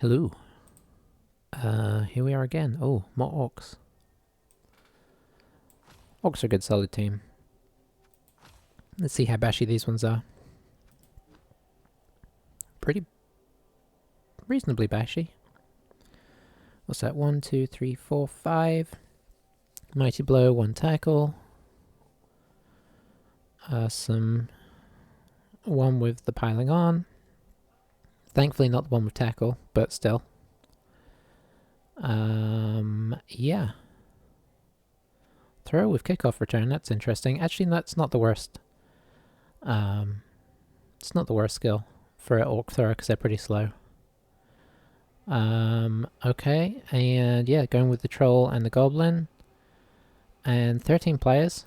Hello. Here we are again. Oh, more orcs. Orcs are a good solid team. Let's see how bashy these ones are. Pretty reasonably bashy. What's that? 1, 2, 3, 4, 5. Mighty blow, 1 tackle. Some one with the piling on. Thankfully not the one with tackle, but still. Yeah. Throw with kickoff return, that's interesting. Actually, that's not the worst. It's not the worst skill for an orc thrower because they're pretty slow. Okay, and yeah, going with the troll and the goblin. And 13 players.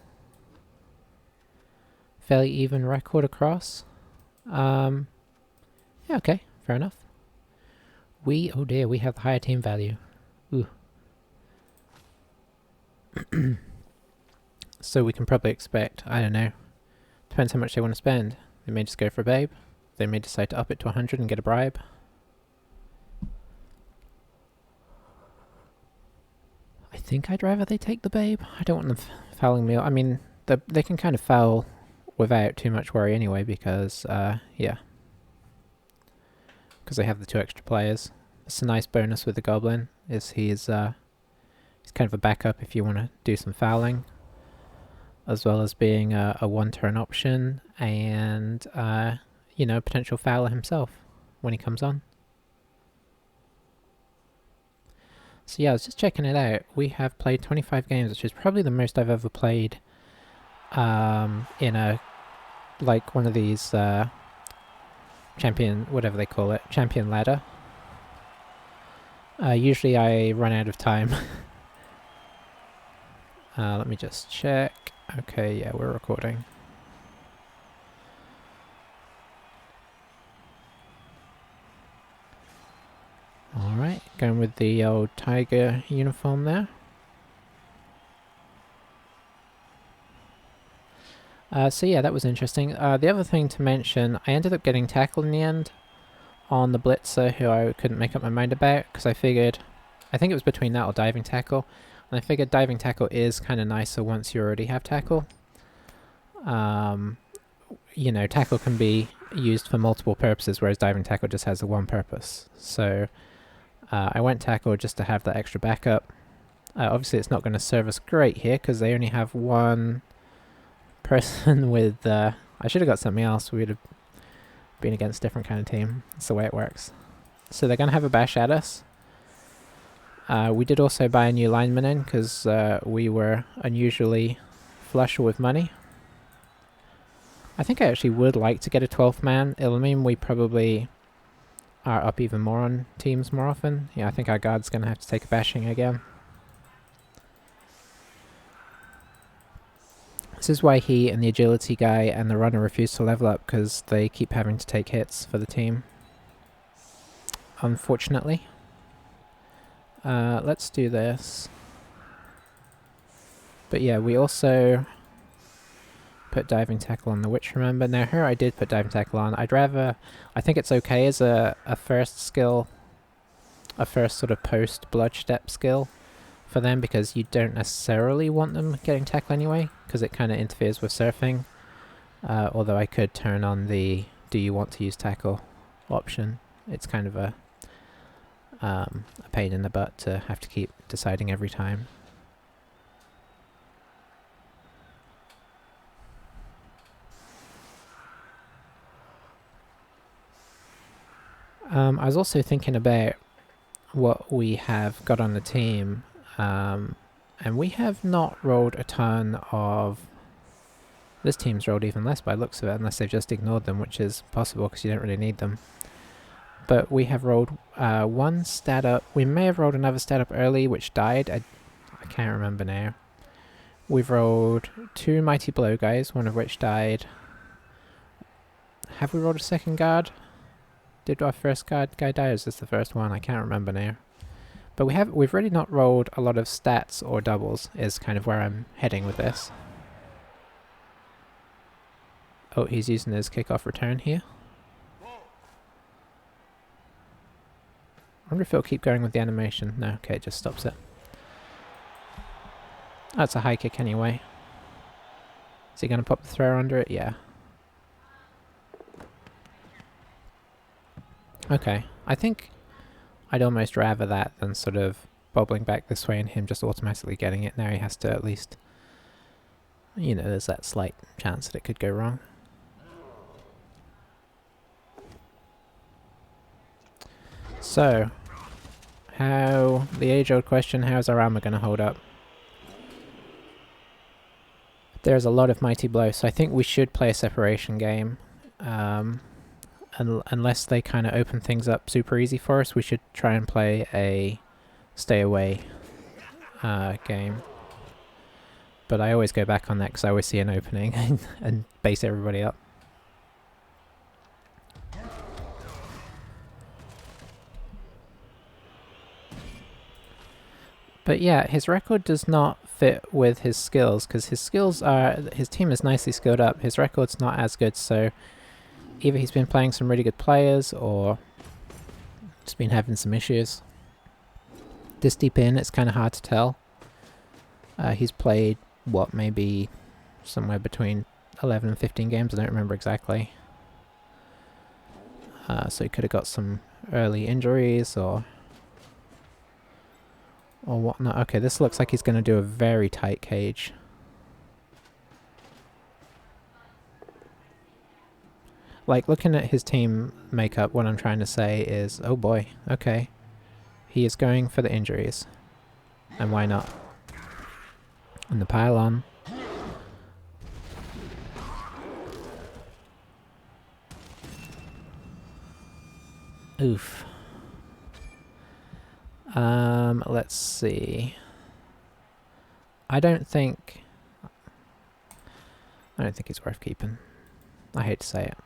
Fairly even record across. Yeah, okay, fair enough. Oh dear, we have the higher team value. Ooh. So we can probably expect, I don't know, depends how much they want to spend. They may just go for a babe. They may decide to up it to 100 and get a bribe. I think I'd rather they take the babe. I don't want them fouling me. I mean, they can kind of foul without too much worry anyway because, yeah. Because they have the 2 extra players. It's a nice bonus with the goblin, is he's kind of a backup if you want to do some fouling. As well as being a 1-turn option and, you know, potential fouler himself when he comes on. So yeah, I was just checking it out. We have played 25 games, which is probably the most I've ever played in a, like, one of these champion, whatever they call it, champion ladder. Usually I run out of time. Let me just check. Okay, yeah, we're recording. Alright, going with the old tiger uniform there. So yeah, that was interesting. The other thing to mention, I ended up getting tackled in the end on the blitzer who I couldn't make up my mind about because I think it was between that or diving tackle. And I figured diving tackle is kind of nicer once you already have tackle. You know, tackle can be used for multiple purposes, whereas diving tackle just has the one purpose. So I went tackle just to have that extra backup. Obviously it's not going to serve us great here because they only have one person with... I should have got something else. We would have been against a different kind of team. That's the way it works. So they're going to have a bash at us. We did also buy a new lineman in because we were unusually flush with money. I think I actually would like to get a 12th man. It'll mean we probably are up even more on teams more often. Yeah, I think our guard's going to have to take a bashing again. This is why he and the agility guy and the runner refuse to level up, because they keep having to take hits for the team. Unfortunately. Let's do this. But yeah, we also put diving tackle on the witch, remember? Now her I did put diving tackle on. I think it's okay as a first skill, a first sort of post blood step skill for them, because you don't necessarily want them getting tackle anyway, because it kind of interferes with surfing. Although I could turn on the do you want to use tackle option. It's kind of a pain in the butt to have to keep deciding every time. I was also thinking about what we have got on the team, and we have not rolled a ton of... This team's rolled even less by the looks of it, unless they've just ignored them, which is possible because you don't really need them. But we have rolled 1 stat up. We may have rolled another stat up early, which died. I can't remember now. We've rolled 2 mighty blow guys, one of which died. Have we rolled a second guard? Did our first guard guy die, or is this the first one? I can't remember now. But we've really not rolled a lot of stats or doubles, is kind of where I'm heading with this. Oh, he's using his kickoff return here. wonder if it'll keep going with the animation. No, okay, it just stops it. That's a high kick anyway. Is he going to pop the thrower under it? Yeah. Okay, I think I'd almost rather that than sort of bobbling back this way and him just automatically getting it. Now he has to at least, you know, there's that slight chance that it could go wrong. So, the age-old question, how's our armor going to hold up? There's a lot of mighty blows, so I think we should play a separation game. Unless they kind of open things up super easy for us, we should try and play a stay away game. But I always go back on that because I always see an opening and base everybody up. But yeah, his record does not fit with his skills, because his team is nicely skilled up, his record's not as good, so either he's been playing some really good players or just been having some issues. This deep in, it's kind of hard to tell. He's played, what, maybe somewhere between 11 and 15 games, I don't remember exactly. So he could have got some early injuries or whatnot. Okay, this looks like he's going to do a very tight cage. Like, looking at his team makeup, what I'm trying to say is, oh boy, okay. He is going for the injuries. And why not? And the pylon. Oof. Let's see. I don't think it's worth keeping. I hate to say it.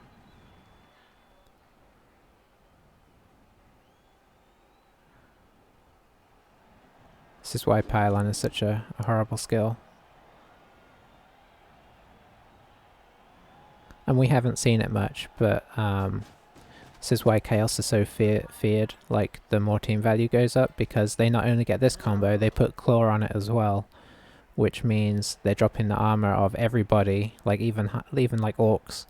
This is why pylon is such a horrible skill. And we haven't seen it much, but this is why Chaos is so feared, like the more team value goes up, because they not only get this combo, they put Claw on it as well, which means they're dropping the armor of everybody, like even like orcs,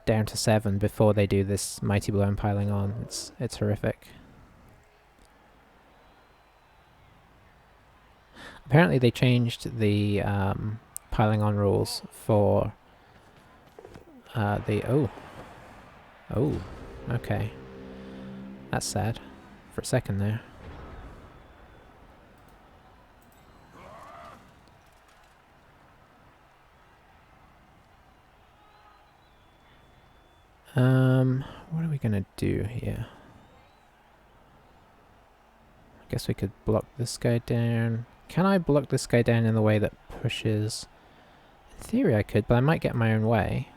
down to 7 before they do this Mighty Blow and piling on. It's horrific. Apparently they changed the piling on rules for okay. That's sad. For a second there. What are we gonna do here? I guess we could block this guy down. Can I block this guy down in the way that pushes? In theory I could, but I might get my own way.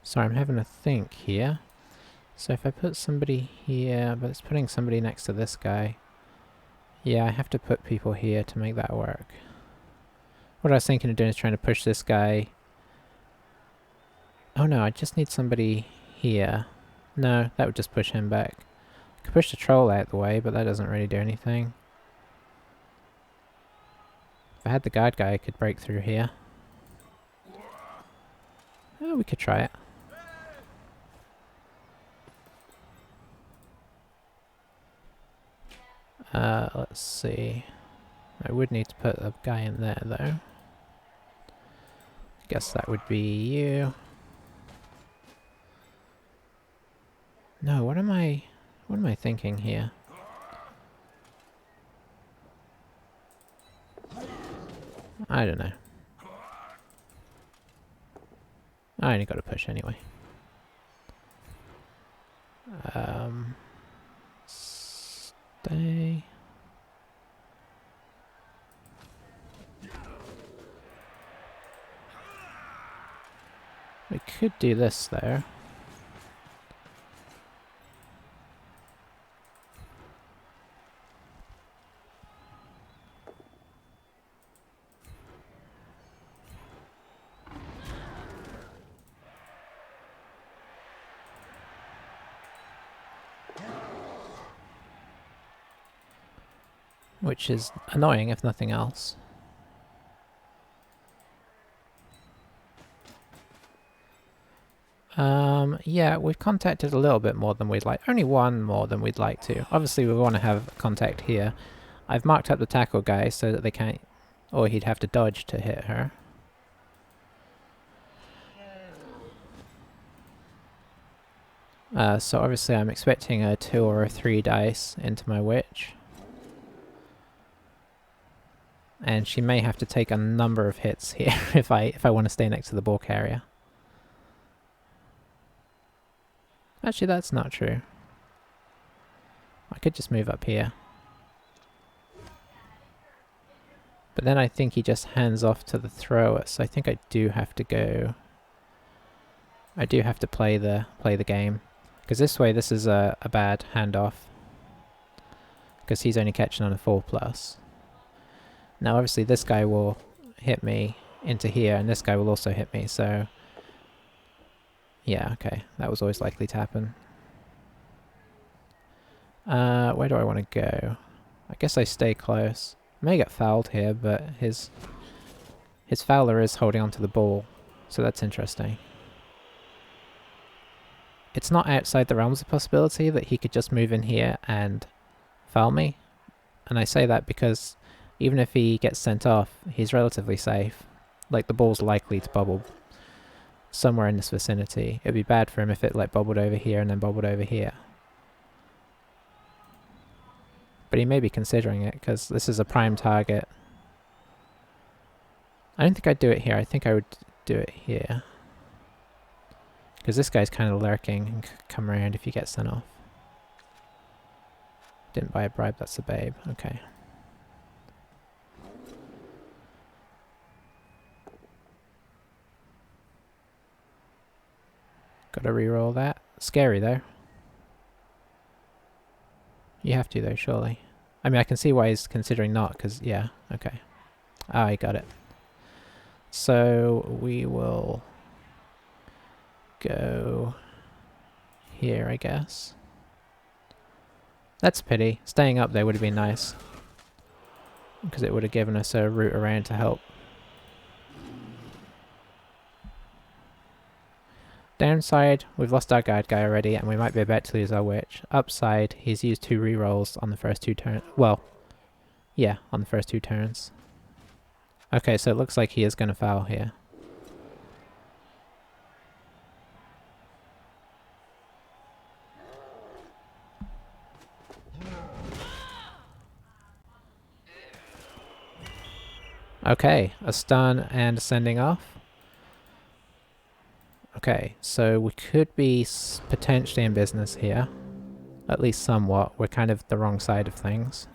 Sorry, I'm having a think here. So if I put somebody here, but it's putting somebody next to this guy. Yeah, I have to put people here to make that work. What I was thinking of doing is trying to push this guy. Oh no, I just need somebody here. No, that would just push him back. I could push the troll out the way, but that doesn't really do anything. If I had the guard guy, I could break through here. Oh, we could try it. Let's see. I would need to put a guy in there, though. I guess that would be you. No, what am I thinking here? I don't know. I only got to push anyway. Stay. We could do this though. which is annoying if nothing else. Yeah, we've contacted a little bit more than we'd like. Only one more than we'd like to. Obviously, we want to have contact here. I've marked up the tackle guy so that they can't... Or he'd have to dodge to hit her. So obviously I'm expecting a 2 or a 3 dice into my witch. And she may have to take a number of hits here if I want to stay next to the ball carrier. Actually, that's not true. I could just move up here. But then I think he just hands off to the thrower, so I think I do have to go... I do have to play the game. Because this way, this is a bad handoff. Because he's only catching on a 4+. Now obviously this guy will hit me into here, and this guy will also hit me, so... Yeah, okay. That was always likely to happen. Where do I want to go? I guess I stay close. I may get fouled here, but his fouler is holding onto the ball, so that's interesting. It's not outside the realms of possibility that he could just move in here and foul me. And I say that because even if he gets sent off, he's relatively safe. Like, the ball's likely to bubble somewhere in this vicinity. It'd be bad for him if it like bubbled over here and then bubbled over here. But he may be considering it, because this is a prime target. I don't think I'd do it here. I think I would do it here. Because this guy's kind of lurking and could come around if you get sent off. Didn't buy a bribe, that's a babe. Okay. Gotta reroll that. Scary though. You have to though, surely. I mean, I can see why he's considering not, because, yeah, okay. Ah, I got it. So, we will go here, I guess. That's a pity. Staying up there would have been nice, because it would have given us a route around to help. Downside, we've lost our guard guy already, and we might be about to lose our witch. Upside, he's used 2 rerolls on the first 2 turns. Well, yeah, on the first 2 turns. Okay, so it looks like he is going to foul here. Okay, a stun and a sending off. Okay, so we could be potentially in business here. At least somewhat. We're kind of the wrong side of things.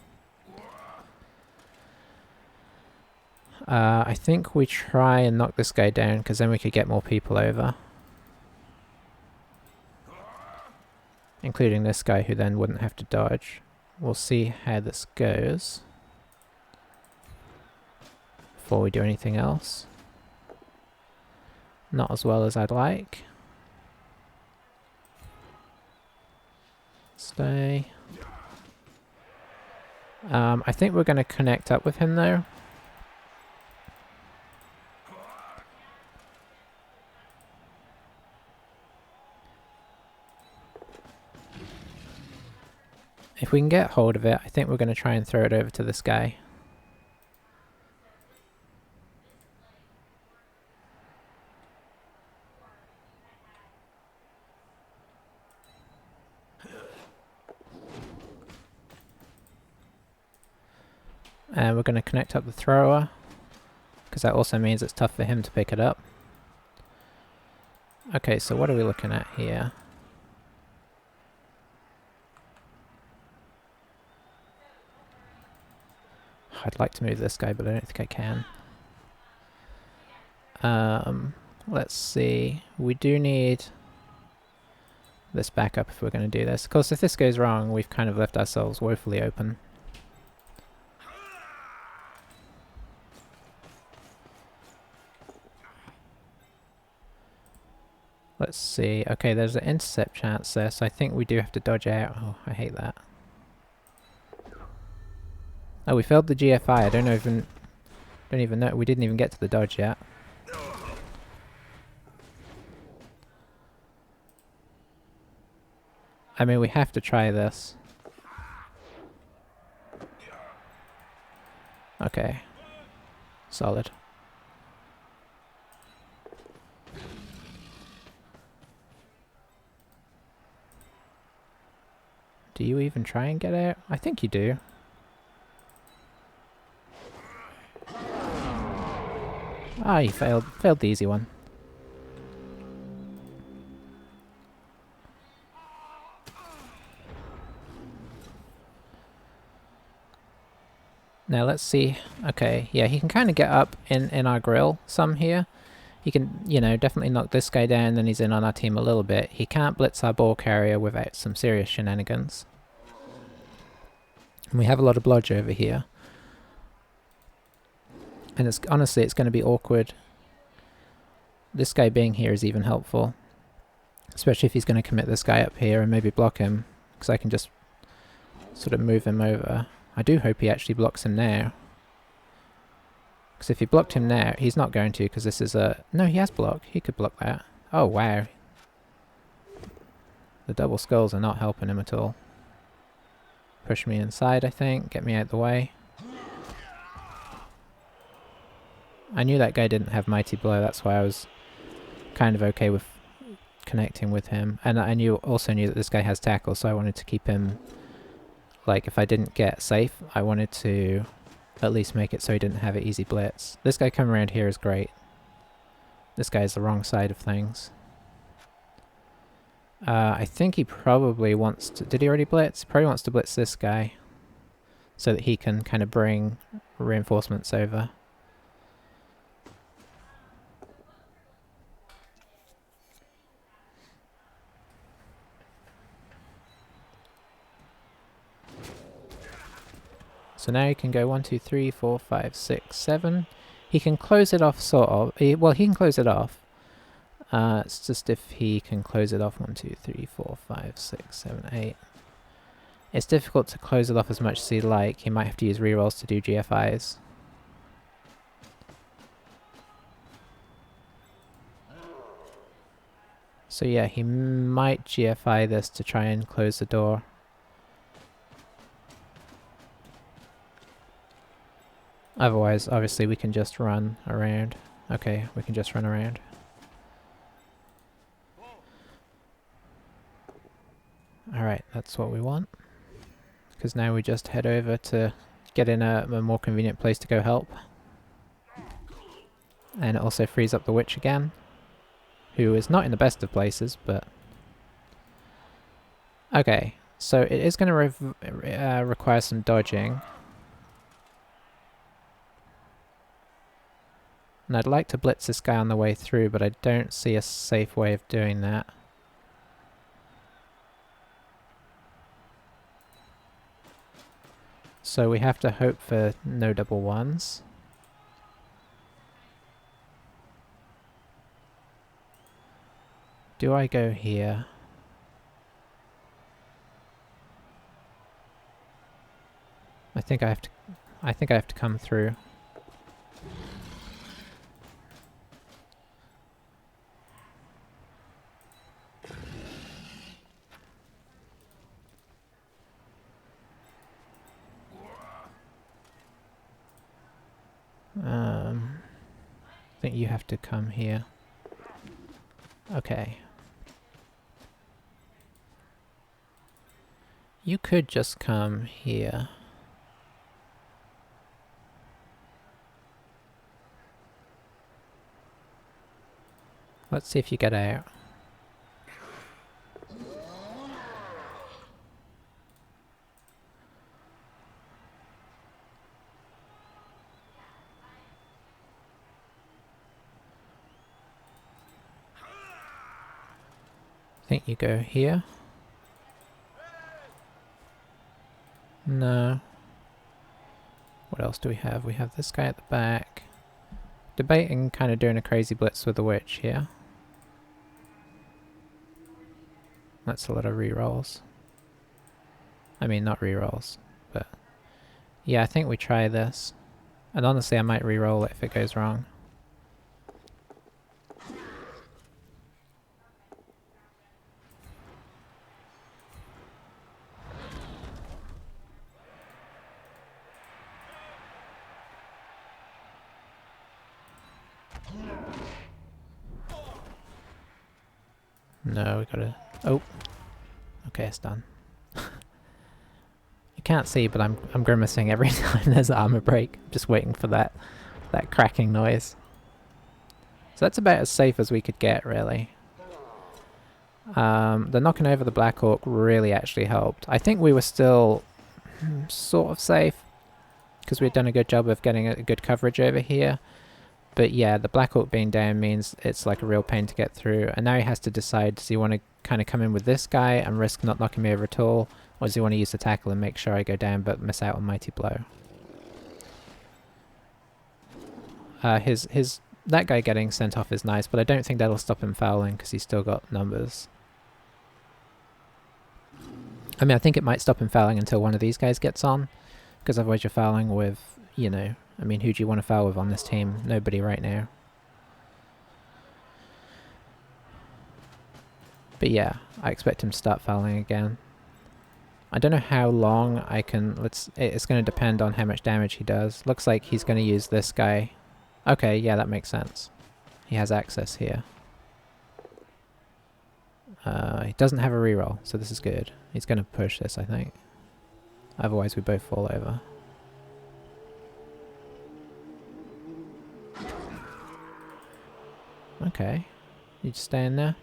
I think we try and knock this guy down, because then we could get more people over. Including this guy, who then wouldn't have to dodge. We'll see how this goes before we do anything else. Not as well as I'd like. Stay. I think we're going to connect up with him though. If we can get hold of it, I think we're going to try and throw it over to this guy. And we're going to connect up the thrower, because that also means it's tough for him to pick it up. Okay, so what are we looking at here? I'd like to move this guy, but I don't think I can. Let's see. We do need this backup if we're going to do this. Of course, if this goes wrong, we've kind of left ourselves woefully open. Let's see. Okay, there's an intercept chance there, so I think we do have to dodge out. Oh, I hate that. Oh, we failed the GFI. I don't even know. We didn't even get to the dodge yet. I mean, we have to try this. Okay. Solid. Do you even try and get out? I think you do. Ah, you failed. Failed the easy one. Now let's see. Okay, yeah, he can kind of get up in our grill some here. He can, you know, definitely knock this guy down, then he's in on our team a little bit. He can't blitz our ball carrier without some serious shenanigans. And we have a lot of blodge over here. And it's honestly, it's going to be awkward. This guy being here is even helpful. Especially if he's going to commit this guy up here and maybe block him. Because I can just sort of move him over. I do hope he actually blocks him now. Because if he blocked him now, he's not going to, because this is a... No, he has blocked. He could block that. Oh, wow. The double skulls are not helping him at all. Push me inside, I think. Get me out the way. I knew that guy didn't have Mighty Blow, that's why I was kind of okay with connecting with him. And I also knew that this guy has tackle, so I wanted to keep him... Like, if I didn't get safe, I wanted to at least make it so he didn't have an easy blitz. This guy coming around here is great. This guy is the wrong side of things. I think he probably wants to... Did he already blitz? He probably wants to blitz this guy. So that he can kind of bring reinforcements over. So now he can go 1, 2, 3, 4, 5, 6, 7. He can close it off, sort of. Well, he can close it off. It's just if he can close it off 1, 2, 3, 4, 5, 6, 7, 8. It's difficult to close it off as much as he'd like. He might have to use rerolls to do GFIs. So yeah, he might GFI this to try and close the door. Otherwise, obviously, we can just run around. Okay, we can just run around. Alright, that's what we want. Because now we just head over to get in a more convenient place to go help. And it also frees up the witch again. Who is not in the best of places, but... Okay, so it is going to require some dodging. And I'd like to blitz this guy on the way through, but I don't see a safe way of doing that. So we have to hope for no double ones. Do I go here? I think I have to come through. I think you have to come here. Okay. You could just come here. Let's see if you get out. I think you go here. No. What else do we have? We have this guy at the back. Debating kind of doing a crazy blitz with the witch here. That's a lot of rerolls. I mean, not rerolls, but Yeah, I think we try this. And honestly, I might re-roll it if it goes wrong. No, we gotta... Oh. Okay, it's done. You can't see, but I'm grimacing every time there's an armor break. Just waiting for that cracking noise. So that's about as safe as we could get, really. The knocking over the Black Orc really actually helped. I think we were still sort of safe, because we'd done a good job of getting a good coverage over here. But yeah, the Black Orc being down means it's like a real pain to get through. And now he has to decide, does he want to kind of come in with this guy and risk not knocking me over at all? Or does he want to use the tackle and make sure I go down but miss out on Mighty Blow? That guy getting sent off is nice, but I don't think that'll stop him fouling because he's still got numbers. I mean, I think it might stop him fouling until one of these guys gets on, because otherwise you're fouling with, you know, I mean, who do you want to foul with on this team? Nobody right now. But yeah, I expect him to start fouling again. I don't know how long I can... It's going to depend on how much damage he does. Looks like he's going to use this guy. Okay, yeah, that makes sense. He has access here. He doesn't have a reroll, so this is good. He's going to push this, I think. Otherwise we both fall over. Okay. You just stay in there.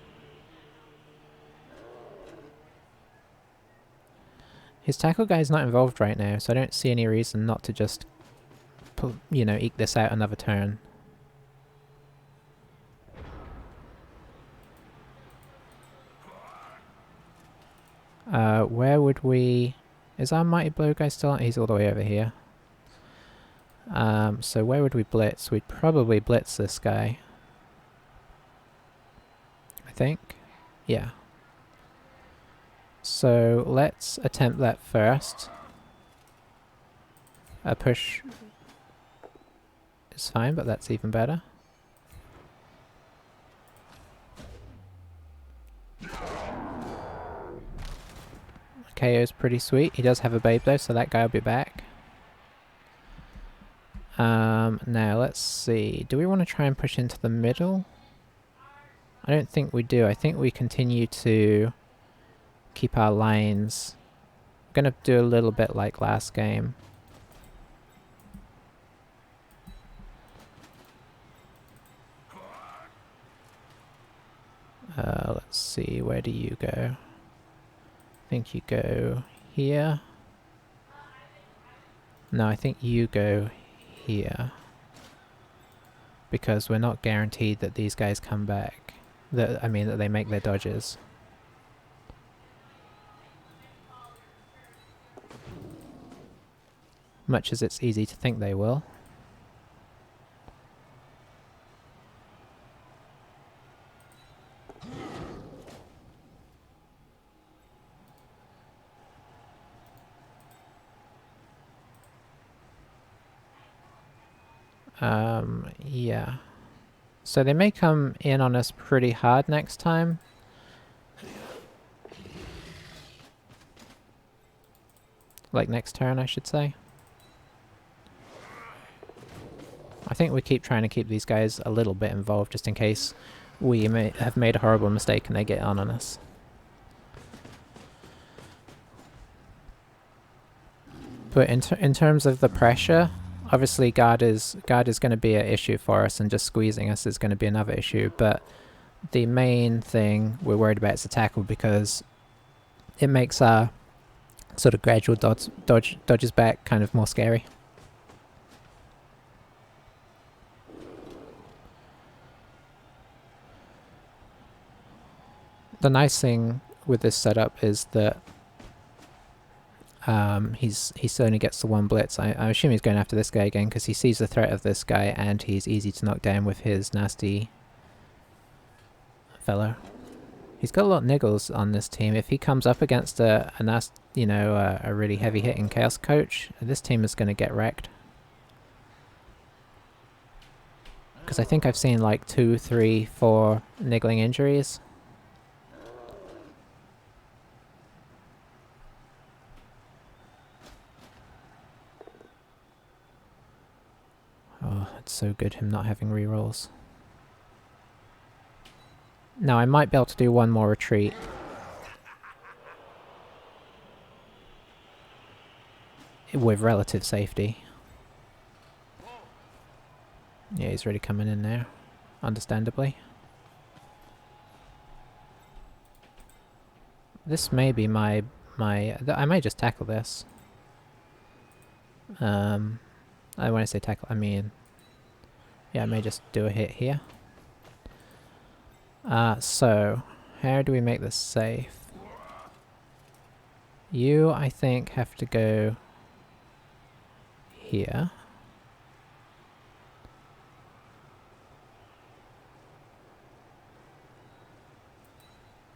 His tackle guy's not involved right now, so I don't see any reason not to just, you know, eke this out another turn. Where would we... Is our Mighty Blow guy still on? He's all the way over here. So where would we blitz? We'd probably blitz this guy. I think. Yeah. So let's attempt that first. A push is fine, but that's even better. KO's pretty sweet. He does have a babe though, so that guy will be back. Now let's see. Do we want to try and push into the middle? I don't think we do. I think we continue to keep our lines. I'm gonna do a little bit like last game. Let's see, where do you go? I think you go here. No, I think you go here. Because we're not guaranteed that these guys come back. I mean, that they make their dodges. Much as it's easy to think they will. Yeah. So they may come in on us pretty hard next time. Like next turn, I should say. I think we keep trying to keep these guys a little bit involved just in case we may have made a horrible mistake and they get on us. But in terms of the pressure, obviously guard is going to be an issue for us, and just squeezing us is going to be another issue. But the main thing we're worried about is the tackle, because it makes our sort of gradual dodges back kind of more scary. The nice thing with this setup is that he only gets the one blitz. I assume he's going after this guy again because he sees the threat of this guy and he's easy to knock down with his nasty fellow. He's got a lot of niggles on this team. If he comes up against a really heavy-hitting Chaos Coach, this team is going to get wrecked. Because I think I've seen like 2, 3, 4 niggling injuries. Oh, it's so good him not having rerolls. Now I might be able to do one more retreat. With relative safety. Yeah, he's really coming in there. Understandably. This may be I may just tackle this. When I say tackle, I mean... Yeah, I may just do a hit here. So, how do we make this safe? You, I think, have to go here.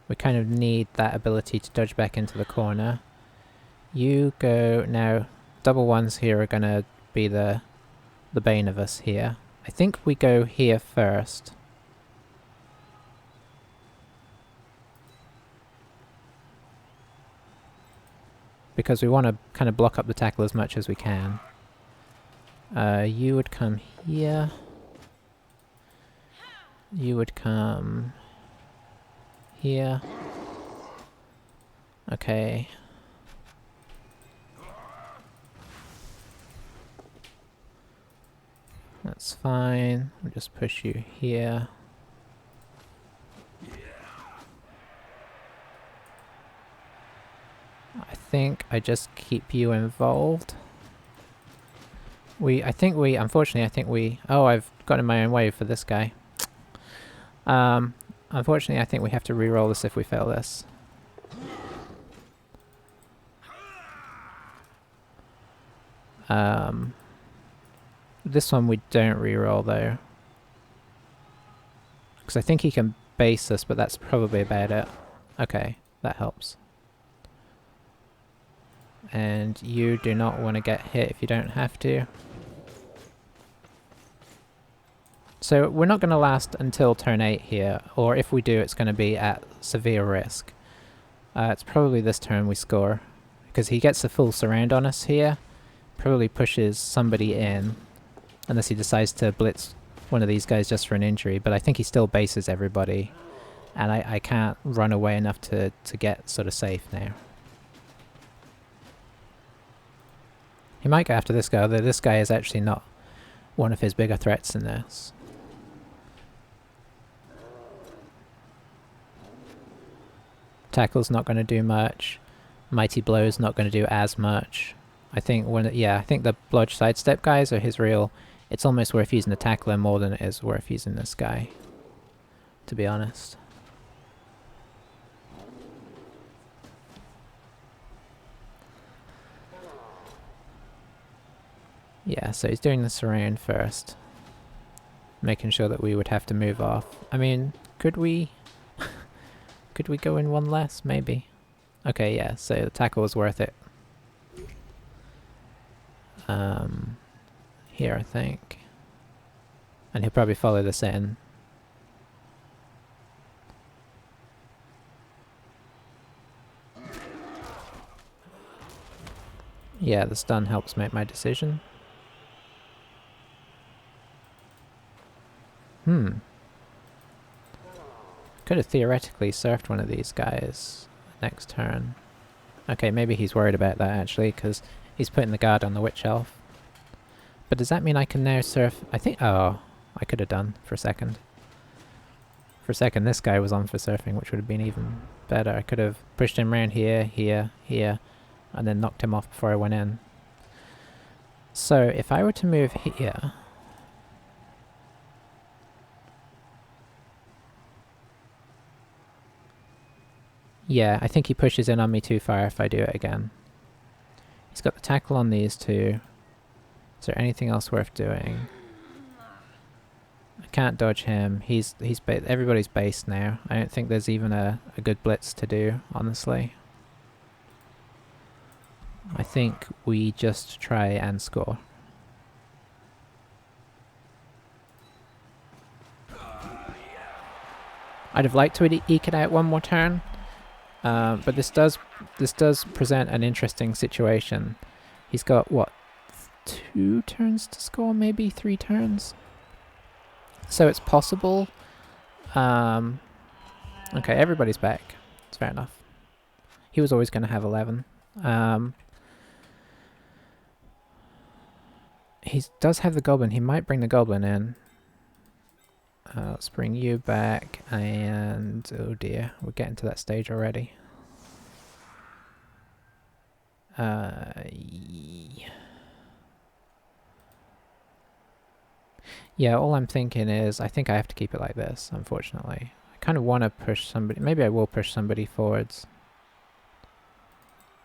We kind of need that ability to dodge back into the corner. You go... Now, double ones here are going to be the bane of us here. I think we go here first. Because we want to kind of block up the tackle as much as we can. You would come here. You would come here. Okay. That's fine. We'll just push you here. I think I just keep you involved. Unfortunately, oh, I've got in my own way for this guy. Unfortunately, I think we have to re-roll this if we fail this. This one we don't re-roll though. Because I think he can base us, but that's probably about it. Okay, that helps. And you do not want to get hit if you don't have to. So we're not going to last until turn 8 here, or if we do it's going to be at severe risk. It's probably this turn we score, because he gets a full surround on us here, probably pushes somebody in, unless he decides to blitz one of these guys just for an injury, but I think he still bases everybody, and I can't run away enough to get sort of safe now. He might go after this guy, although this guy is actually not one of his bigger threats in this. Tackle's not going to do much. Mighty Blow's not going to do as much. I think I think the blodge sidestep guys are his real... It's almost worth using the tackler more than it is worth using this guy, to be honest. Yeah, so he's doing the surround first. Making sure that we would have to move off. I mean, could we... could we go in one less? Maybe. Okay, yeah, so the tackle was worth it. Here, I think. And he'll probably follow this in. Yeah, the stun helps make my decision. Could have theoretically surfed one of these guys next turn. Okay, maybe he's worried about that actually, because he's putting the guard on the Witch Elf. But does that mean I can now surf? I think... Oh, I could have done for a second. For a second this guy was on for surfing, which would have been even better. I could have pushed him around here, here, here, and then knocked him off before I went in. So if I were to move here... Yeah, I think he pushes in on me too far if I do it again. He's got the tackle on these two. Is there anything else worth doing? I Can't dodge him. Everybody's base now. I don't think there's even a good blitz to do, honestly. I think we just try and score. I'd have liked to eke it out one more turn, but this does present an interesting situation. He's got, what, 2 turns to score, maybe 3 turns? So it's possible. Okay, everybody's back. It's fair enough. He was always going to have 11. He does have the goblin. He might bring the goblin in. Let's bring you back, and oh dear, we're getting to that stage already. Yeah, all I'm thinking is, I think I have to keep it like this, unfortunately. I kind of want to push somebody, maybe I will push somebody forwards.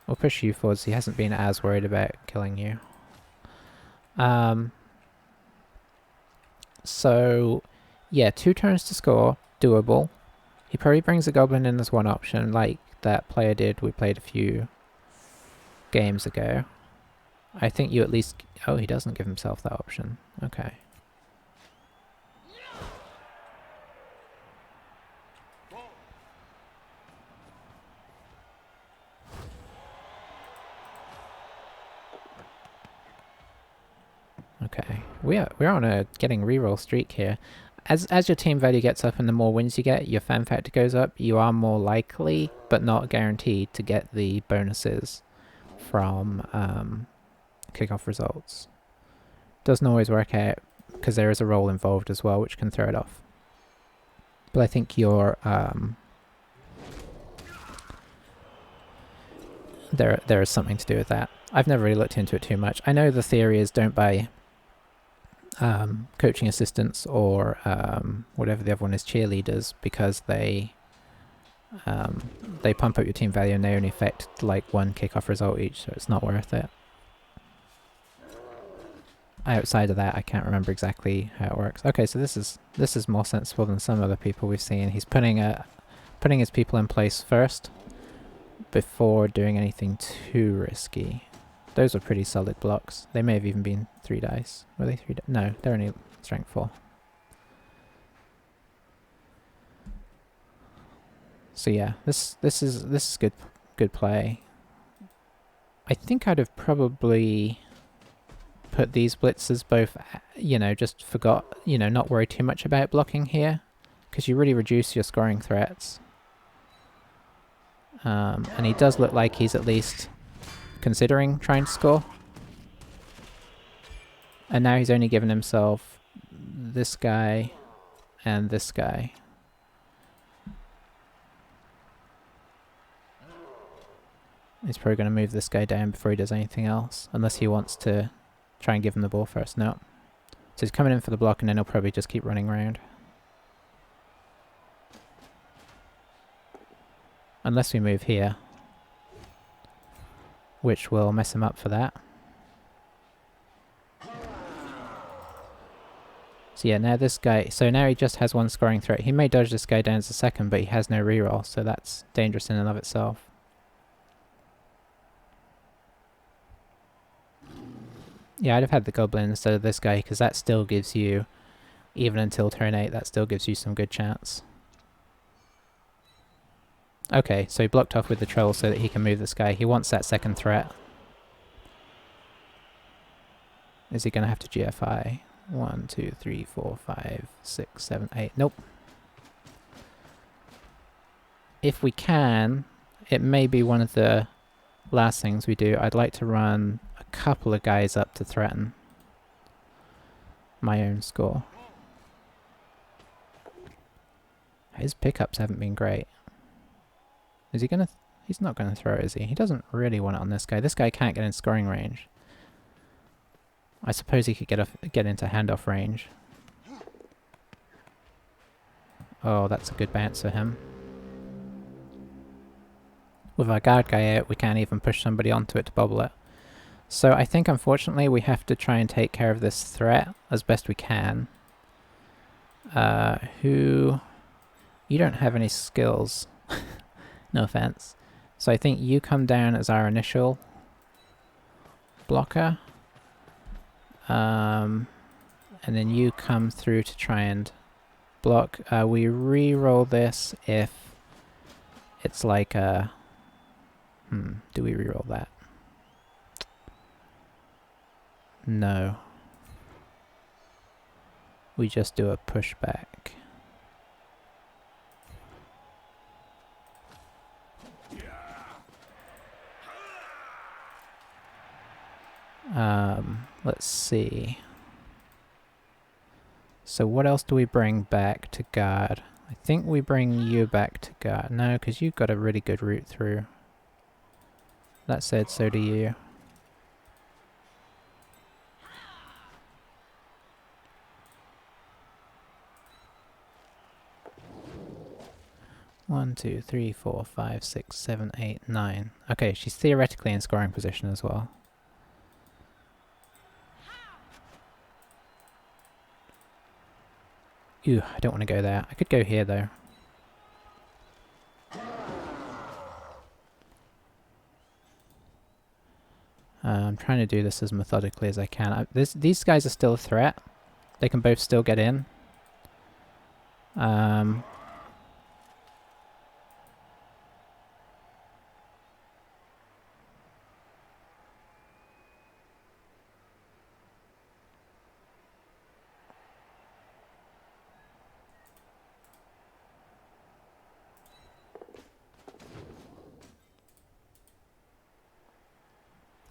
We'll push you forwards, he hasn't been as worried about killing you. So, yeah, 2 turns to score, doable. He probably brings a goblin in as one option, like that player did we played a few games ago. I think you at least... Oh, he doesn't give himself that option. Okay. Okay, we're on a getting reroll streak here. As your team value gets up and the more wins you get, your fan factor goes up, you are more likely, but not guaranteed, to get the bonuses from kickoff results. Doesn't always work out, because there is a roll involved as well, which can throw it off. But I think your there is something to do with that. I've never really looked into it too much. I know the theory is don't buy coaching assistants or whatever the other one is, cheerleaders, because they pump up your team value and they only affect like 1 kickoff result each, so it's not worth it. Outside of that, I can't remember exactly how it works. Okay, so this is more sensible than some other people we've seen. He's putting his people in place first before doing anything too risky. Those are pretty solid blocks. They may have even been 3 dice. Were they 3 dice? No, they're only strength 4. So yeah, this is good play. I think I'd have probably put these blitzers both, just forgot, not worry too much about blocking here, because you really reduce your scoring threats. And he does look like he's at least considering trying to score. And now he's only given himself this guy and this guy. He's probably going to move this guy down before he does anything else, unless he wants to try and give him the ball first. No. So he's coming in for the block, and then he'll probably just keep running around. Unless we move here, which will mess him up for that. So yeah, now this guy, so now he just has 1 scoring threat. He may dodge this guy down as a second, but he has no reroll, so that's dangerous in and of itself. Yeah, I'd have had the goblin instead of this guy, because that still gives you, even until turn 8, that still gives you some good chance. Okay, so he blocked off with the troll so that he can move this guy. He wants that second threat. Is he going to have to GFI? 1, 2, 3, 4, 5, 6, 7, 8. Nope. If we can, it may be one of the last things we do. I'd like to run a couple of guys up to threaten my own score. His pickups haven't been great. Is he gonna... He's not gonna throw it, is he? He doesn't really want it on this guy. This guy can't get in scoring range. I suppose he could get into handoff range. Oh, that's a good bounce for him. With our guard guy out, we can't even push somebody onto it to bobble it. So I think, unfortunately, we have to try and take care of this threat as best we can. who... You don't have any skills. No offense. So I think you come down as our initial blocker. And then you come through to try and block. We re-roll this if it's like a... do we re-roll that? No. We just do a pushback. Let's see. So what else do we bring back to guard? I think we bring you back to guard. No, because you've got a really good route through. That said, so do you. One, two, three, 4, 5, 6, 7, 8, 9. Okay, she's theoretically in scoring position as well. Ooh, I don't want to go there. I could go here though. I'm trying to do this as methodically as I can. These guys are still a threat. They can both still get in.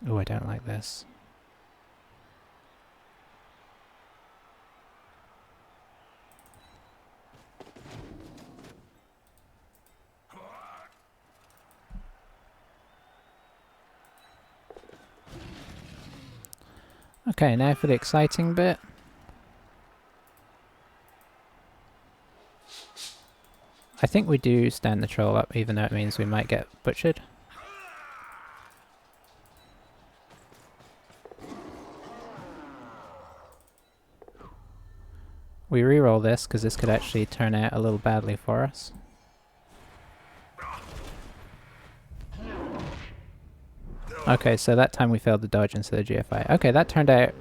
Oh, I don't like this. Okay, now for the exciting bit. I think we do stand the troll up, even though it means we might get butchered. We reroll this because this could actually turn out a little badly for us. Okay, so that time we failed to dodge instead of GFI. Okay, that turned out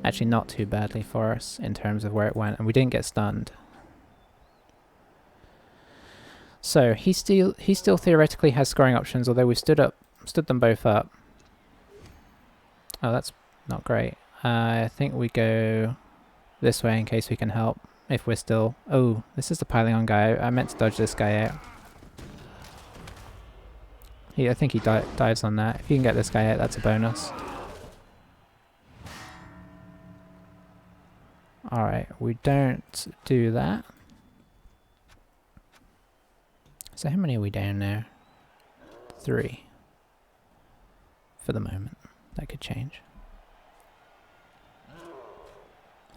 actually not too badly for us in terms of where it went, and we didn't get stunned. So he still theoretically has scoring options, although we stood them both up. Oh, that's not great. I think we go this way in case we can help if we're still... Oh, this is the piling on guy. I meant to dodge this guy out. I think he dives on that. If you can get this guy out, that's a bonus. Alright, we don't do that. So how many are we down now? 3. For the moment. That could change.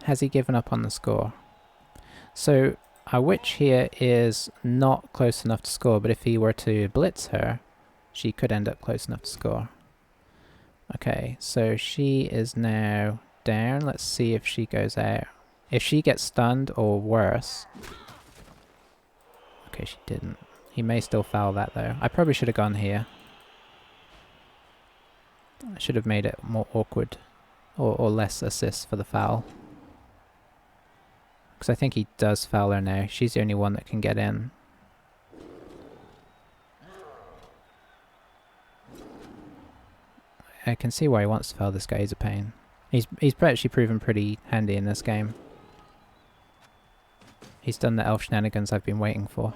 Has he given up on the score? So our witch here is not close enough to score, but if he were to blitz her, she could end up close enough to score. Okay, so she is now down. Let's see if she goes out. If she gets stunned or worse... Okay, she didn't. He may still foul that though. I probably should have gone here. I should have made it more awkward. Or less assists for the foul. Because I think he does foul her now. She's the only one that can get in. I can see why he wants to foul this guy. He's a pain. He's actually proven pretty handy in this game. He's done the elf shenanigans I've been waiting for.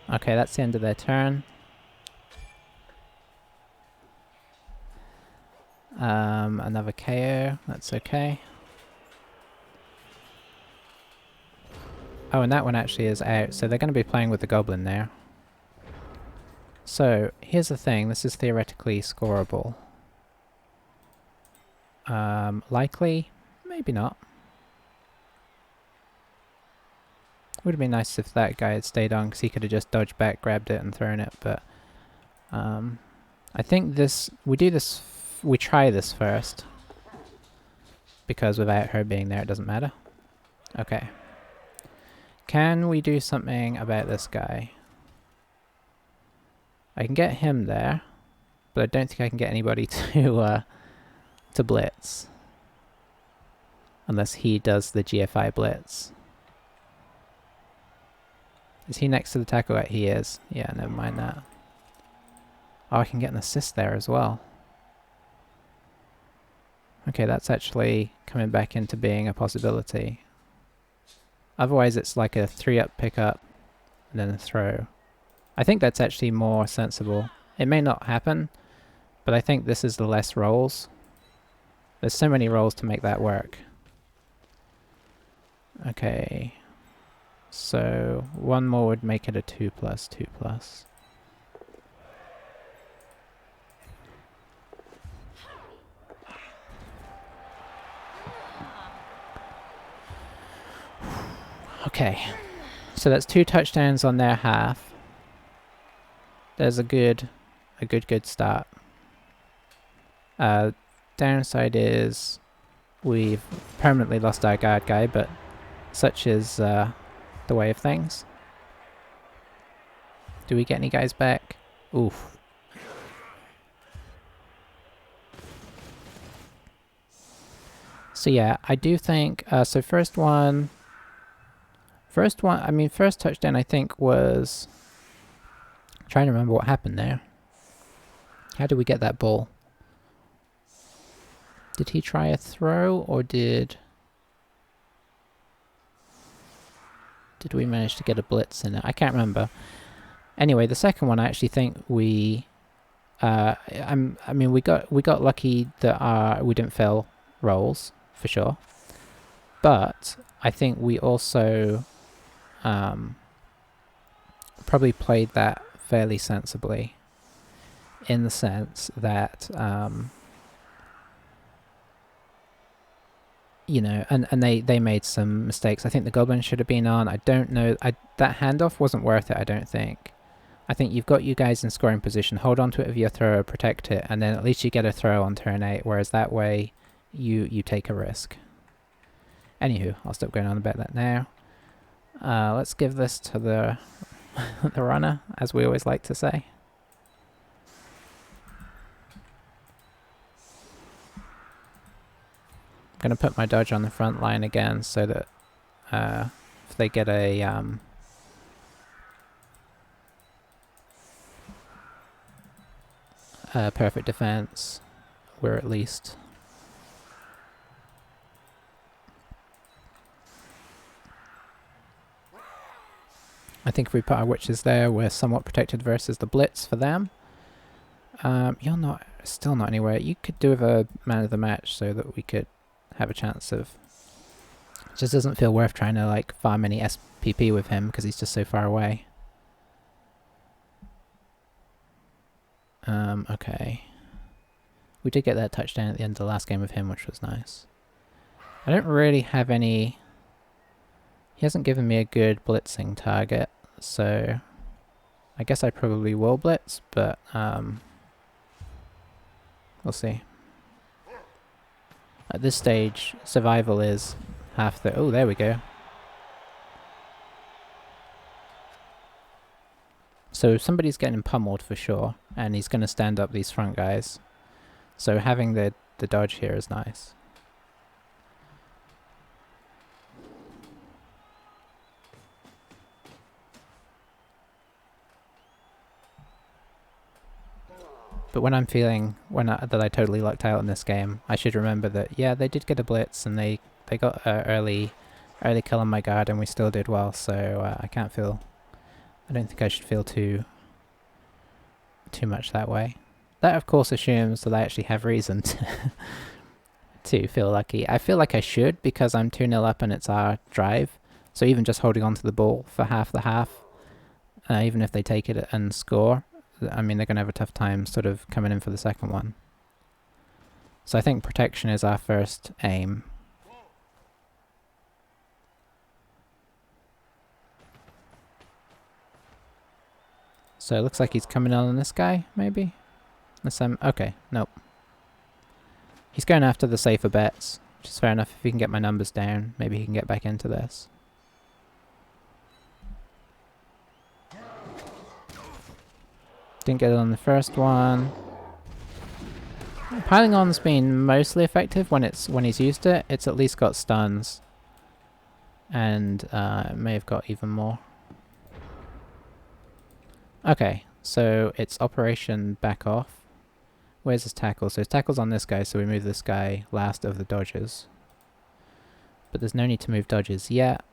Okay, that's the end of their turn. Another KO, that's okay. Oh, and that one actually is out, so they're going to be playing with the goblin now. So, here's the thing, this is theoretically scoreable. Likely? Maybe not. Would have been nice if that guy had stayed on, because he could have just dodged back, grabbed it, and thrown it, but... I think we do this we try this first, because without her being there it doesn't matter. Okay. Can we do something about this guy? I can get him there, but I don't think I can get anybody to blitz. Unless he does the GFI blitz. Is he next to the tackle? Right, he is. Yeah, never mind that. Oh, I can get an assist there as well. Okay, that's actually coming back into being a possibility. Otherwise it's like a 3-up pick-up and then a throw. I think that's actually more sensible. It may not happen, but I think this is the less rolls. There's so many rolls to make that work. Okay. So one more would make it a 2+, 2+. Okay. So that's 2 touchdowns on their half. There's a good start. Downside is we've permanently lost our guard guy, but such is the way of things. Do we get any guys back? Oof. So yeah, I do think, so first touchdown I think was, I'm trying to remember what happened there. How did we get that ball? Did he try a throw, or did we manage to get a blitz in it? I can't remember. Anyway, the second one I actually think we we got lucky that we didn't fail rolls, for sure. But I think we also probably played that fairly sensibly, in the sense that you know, and they made some mistakes. I think the goblin should have been on. I don't know. That handoff wasn't worth it, I don't think. I think you've got you guys in scoring position. Hold on to it with your throw, protect it, and then at least you get a throw on turn 8, whereas that way you take a risk. Anywho, I'll stop going on about that now. Let's give this to the the runner, as we always like to say. I'm going to put my dodge on the front line again so that if they get a perfect defense, we're at least I think if we put our witches there, we're somewhat protected versus the blitz for them. You're still not anywhere. You could do with a man of the match so that we could have a chance of... It just doesn't feel worth trying to like farm any SPP with him because he's just so far away. Okay. We did get that touchdown at the end of the last game with him, which was nice. I don't really have any... He hasn't given me a good blitzing target, so I guess I probably will blitz, but we'll see. At this stage, survival is half the... Oh, there we go. So somebody's getting pummeled for sure, and he's going to stand up these front guys. So having the dodge here is nice. But when I'm feeling that I totally lucked out in this game, I should remember that, yeah, they did get a blitz and they got early kill on my guard and we still did well, so I don't think I should feel too much that way. That of course assumes that I actually have reason to feel lucky. I feel like I should because I'm 2-0 up and it's our drive, so even just holding on to the ball for half the half, even if they take it and score, I mean, they're going to have a tough time sort of coming in for the second one. So I think protection is our first aim. So it looks like he's coming on this guy, maybe? Unless I'm... Okay, nope. He's going after the safer bets, which is fair enough. If he can get my numbers down, maybe he can get back into this. Didn't get it on the first one. Piling on's been mostly effective when he's used it. It's at least got stuns. And it may have got even more. Okay, so it's operation back off. Where's his tackle? So his tackle's on this guy, so we move this guy last of the dodges. But there's no need to move dodges yet.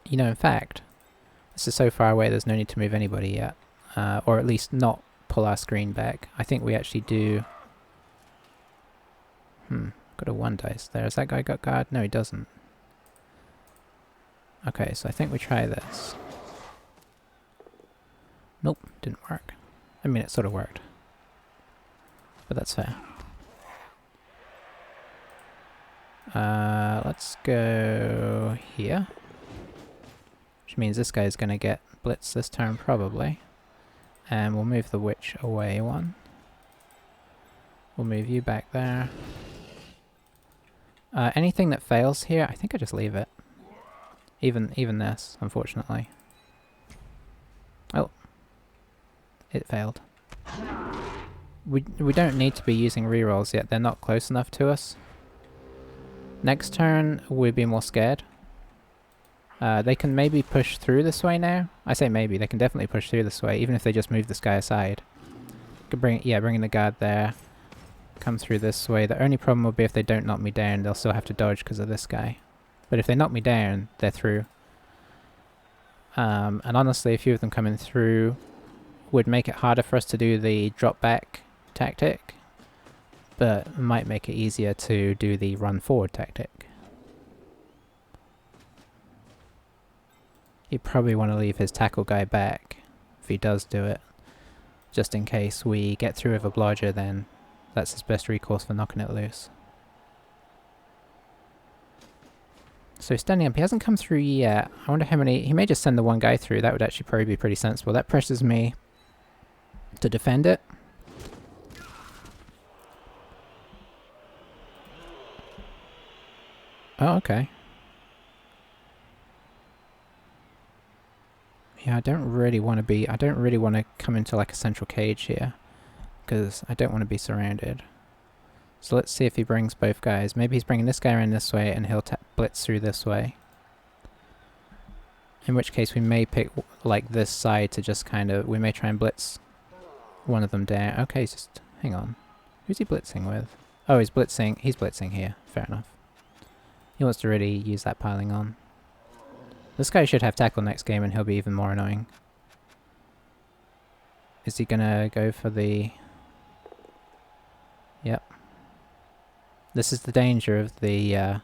You know, in fact, this is so far away there's no need to move anybody yet. Or at least not pull our screen back. I think we actually do... got a 1 dice there. Has that guy got guard? No, he doesn't. Okay, so I think we try this. Nope, didn't work. I mean, it sort of worked. But that's fair. Let's go here. Which means this guy's gonna get blitz this turn, probably. And we'll move the witch away one. We'll move you back there. Anything that fails here, I think I just leave it. Even this, unfortunately. Oh. It failed. We don't need to be using rerolls yet, they're not close enough to us. Next turn, we'll be more scared. They can maybe push through this way now. I say maybe, they can definitely push through this way, even if they just move this guy aside. Could bring in the guard there. Come through this way. The only problem will be if they don't knock me down, they'll still have to dodge because of this guy. But if they knock me down, they're through. And honestly, a few of them coming through would make it harder for us to do the drop back tactic, but might make it easier to do the run forward tactic. He'd probably want to leave his tackle guy back if he does do it, just in case we get through with a blodger, then that's his best recourse for knocking it loose. So he's standing up. He hasn't come through yet. I wonder how many... He may just send the one guy through. That would actually probably be pretty sensible. That pressures me to defend it. Oh, okay. Yeah, I don't really want to come into like a central cage here, because I don't want to be surrounded. So let's see if he brings both guys. Maybe he's bringing this guy around this way and he'll blitz through this way. In which case we may pick like this side to just kind of... We may try and blitz one of them down. Okay, just... Hang on. Who's he blitzing with? Oh, he's blitzing here. Fair enough. He wants to really use that piling on. This guy should have tackle next game and he'll be even more annoying. Is he gonna go for the... Yep. This is the danger of the...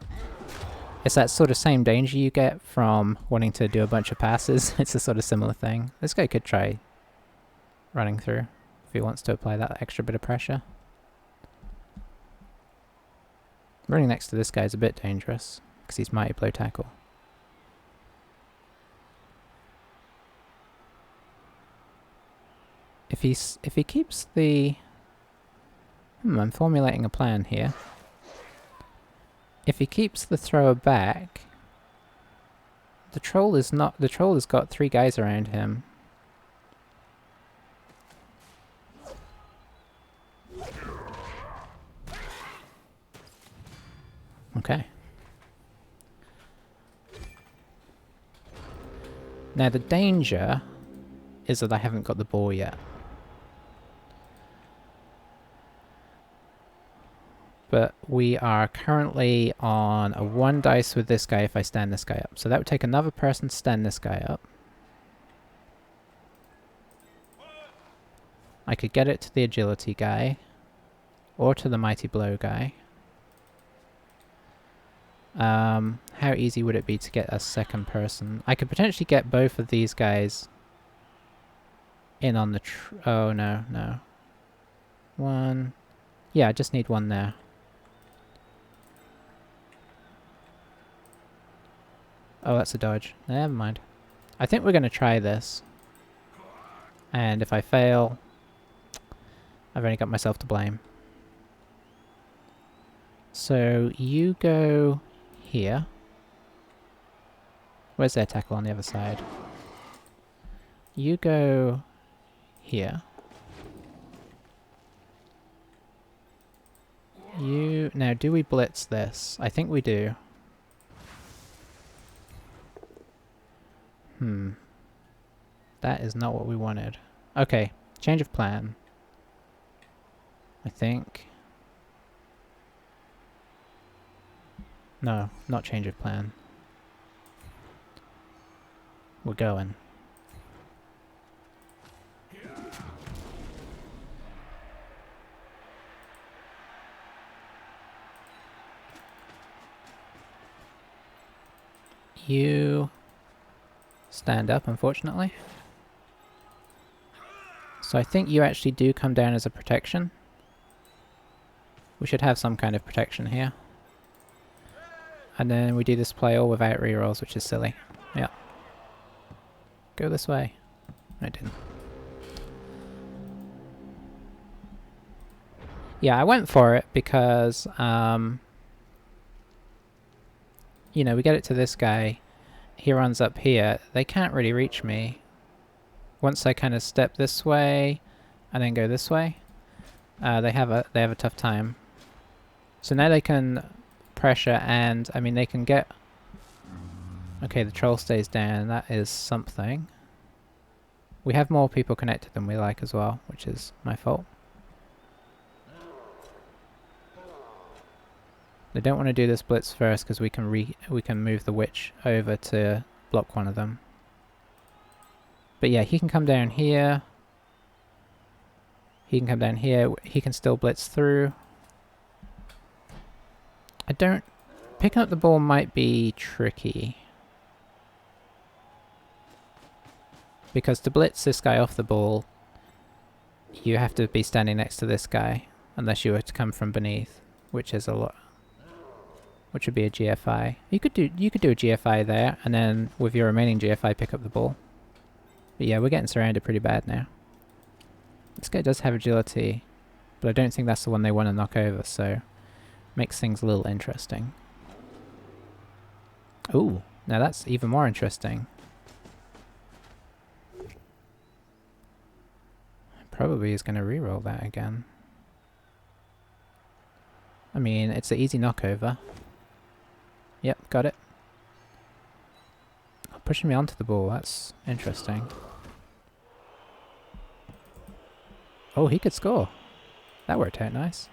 It's that sort of same danger you get from wanting to do a bunch of passes. It's a sort of similar thing. This guy could try running through if he wants to apply that extra bit of pressure. Running next to this guy is a bit dangerous because he's mighty blow tackle. If he keeps the... I'm formulating a plan here. If he keeps the thrower back, the troll has got 3 guys around him. Okay. Now the danger is that I haven't got the ball yet. But we are currently on a 1 dice with this guy if I stand this guy up. So that would take another person to stand this guy up. I could get it to the agility guy. Or to the mighty blow guy. How easy would it be to get a second person? I could potentially get both of these guys in on the oh, no, no. 1. Yeah, I just need 1 there. Oh, that's a dodge. Never mind. I think we're going to try this. And if I fail, I've only got myself to blame. So you go here. Where's their tackle on the other side? You go here. You... Now, do we blitz this? I think we do. That is not what we wanted. Okay, change of plan. I think. No, not change of plan. We're going. You stand up, unfortunately. So I think you actually do come down as a protection. We should have some kind of protection here. And then we do this play all without rerolls, which is silly. Yeah. Go this way. I didn't. Yeah, I went for it because, you know, we get it to this guy. He runs up here. They can't really reach me. Once I kind of step this way and then go this way, they have a tough time. So now they can pressure, and I mean they can get... Okay, the troll stays down. That is something. We have more people connected than we like as well, which is my fault. They don't want to do this blitz first because we can move the witch over to block one of them. But yeah, he can come down here. He can come down here. He can still blitz through. I don't... Picking up the ball might be tricky. Because to blitz this guy off the ball, you have to be standing next to this guy. Unless you were to come from beneath, which is a lot. Which would be a GFI. You could do a GFI there, and then with your remaining GFI pick up the ball. But yeah, we're getting surrounded pretty bad now. This guy does have agility, but I don't think that's the one they want to knock over, so makes things a little interesting. Ooh, now that's even more interesting. Probably is going to reroll that again. I mean, it's an easy knockover. Yep, got it. Oh, pushing me onto the ball, that's interesting. Oh, he could score. That worked out nice.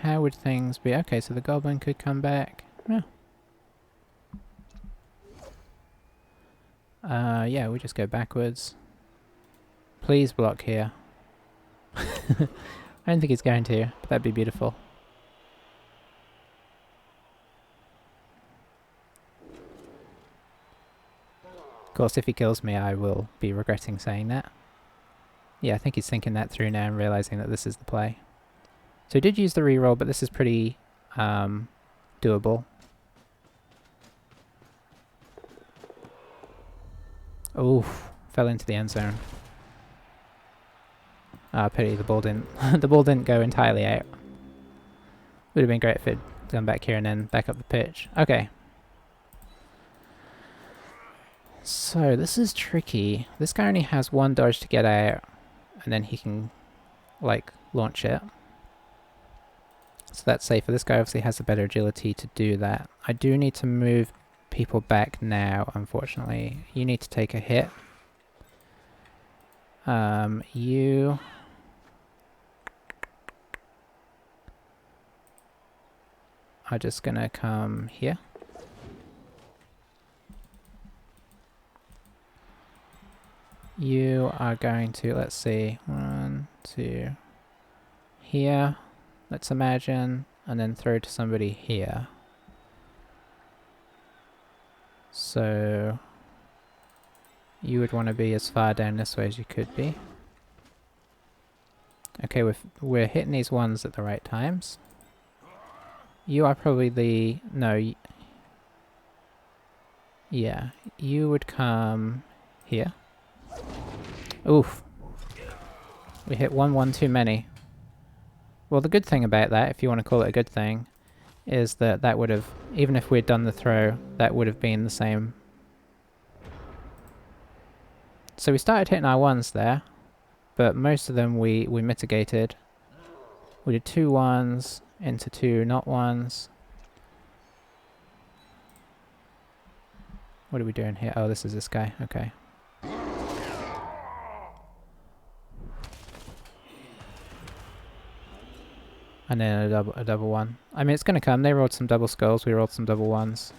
How would things be? Okay, so the goblin could come back. Yeah. Yeah, we just go backwards. Please block here. I don't think he's going to, but that'd be beautiful. Of course, if he kills me, I will be regretting saying that. Yeah, I think he's thinking that through now and realizing that this is the play. So he did use the reroll, but this is pretty doable. Oof, fell into the end zone. Ah, pity the ball didn't the ball didn't go entirely out. Would have been great if it had gone back here and then back up the pitch. Okay. So this is tricky. This guy only has one dodge to get out, and then he can like launch it. So that's safer. This guy obviously has a better agility to do that. I do need to move people back now, unfortunately. You need to take a hit. You are just gonna come here. You are going to, let's see, 1, 2, here, let's imagine, and then throw to somebody here. So you would want to be as far down this way as you could be. Okay, we're hitting these ones at the right times. You are probably the... no. Yeah, you would come here. Oof. We hit 1-1 too many. Well, the good thing about that, if you want to call it a good thing, is that that would have, even if we'd done the throw, that would have been the same. So we started hitting our ones there, but most of them we mitigated. We did 2 ones into 2 not ones. What are we doing here? Oh, this is this guy. Okay. And then a double one. I mean, it's going to come. They rolled some double skulls. We rolled some double ones.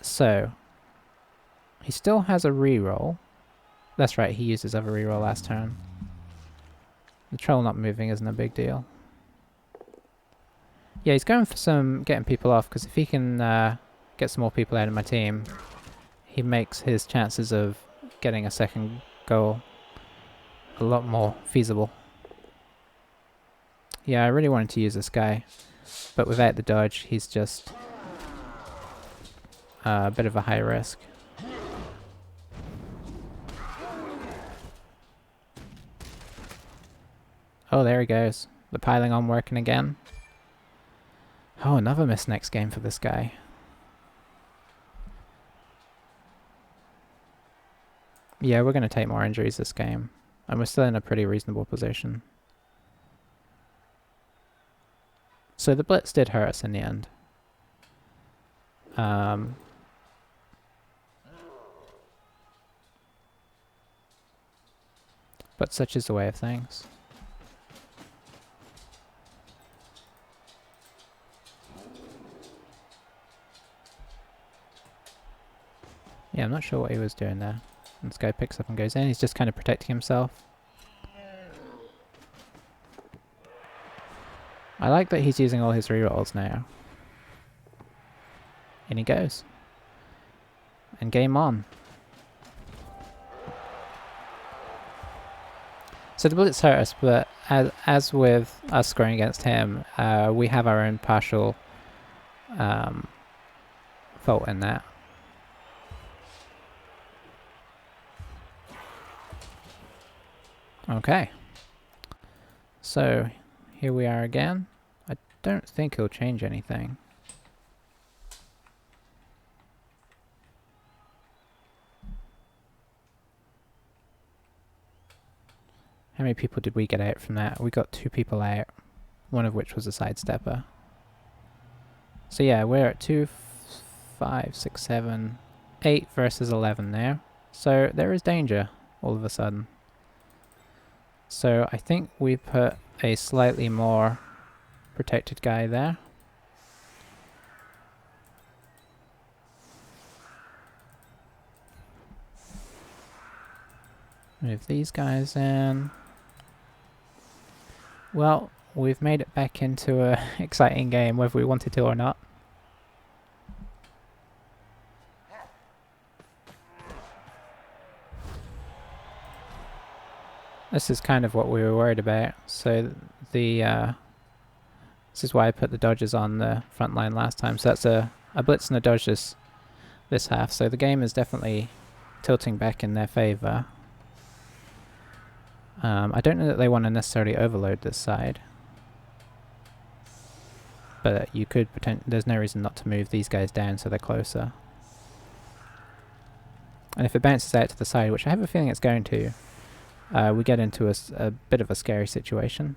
So he still has a reroll. That's right. He used his other reroll last turn. The troll not moving isn't a big deal. Yeah, he's going for some getting people off, because if he can get some more people out of my team, he makes his chances of getting a second goal a lot more feasible. Yeah, I really wanted to use this guy, but without the dodge, he's just a bit of a high risk. Oh, there he goes. The piling on working again. Oh, another miss next game for this guy. Yeah, we're going to take more injuries this game, and we're still in a pretty reasonable position. So the blitz did hurt us in the end. But such is the way of things. Yeah, I'm not sure what he was doing there. This guy picks up and goes in. He's just kind of protecting himself. I like that he's using all his rerolls now. In he goes. And game on. So the bullets hurt us, but as with us scoring against him, we have our own partial fault in that. Okay. So here we are again. I don't think he'll change anything. How many people did we get out from that? We got 2 people out, one of which was a sidestepper. So yeah, we're at 2, 5, 6, 7, 8 versus 11 there. So there is danger all of a sudden. So I think we put a slightly more protected guy there. Move these guys in. Well, we've made it back into an exciting game, whether we wanted to or not. This is kind of what we were worried about. So the this is why I put the dodges on the front line last time. So that's a blitz and a dodge this half. So the game is definitely tilting back in their favour. I don't know that they want to necessarily overload this side, but you could there's no reason not to move these guys down so they're closer. And if it bounces out to the side, which I have a feeling it's going to, we get into a bit of a scary situation.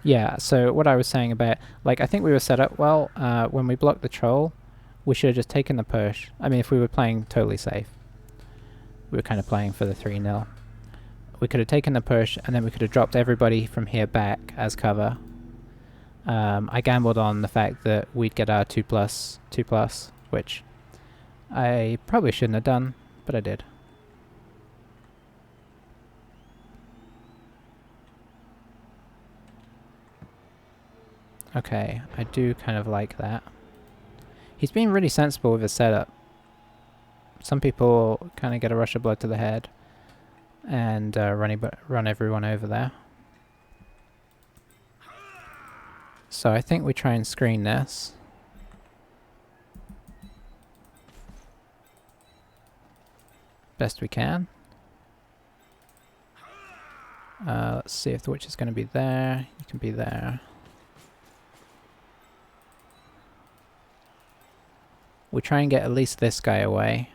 Yeah, so what I was saying about, like, I think we were set up well. When we blocked the troll, we should have just taken the push. I mean, if we were playing totally safe, we were kind of playing for the 3-0. We could have taken the push, and then we could have dropped everybody from here back as cover. I gambled on the fact that we'd get our 2+, which I probably shouldn't have done, but I did. Okay, I do kind of like that. He's been really sensible with his setup. Some people kind of get a rush of blood to the head. and run everyone over there. So I think we try and screen this. Best we can. Let's see if the witch is going to be there. You can be there. We try and get at least this guy away.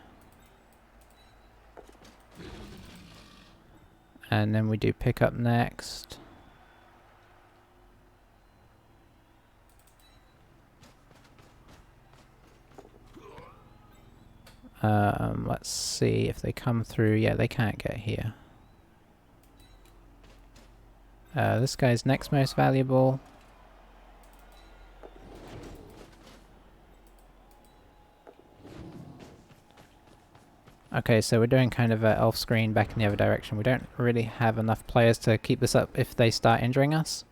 And then we do pick up next. Let's see if they come through. Yeah, they can't get here. This guy's next most valuable. Okay, so we're doing kind of an elf screen back in the other direction. We don't really have enough players to keep this up if they start injuring us.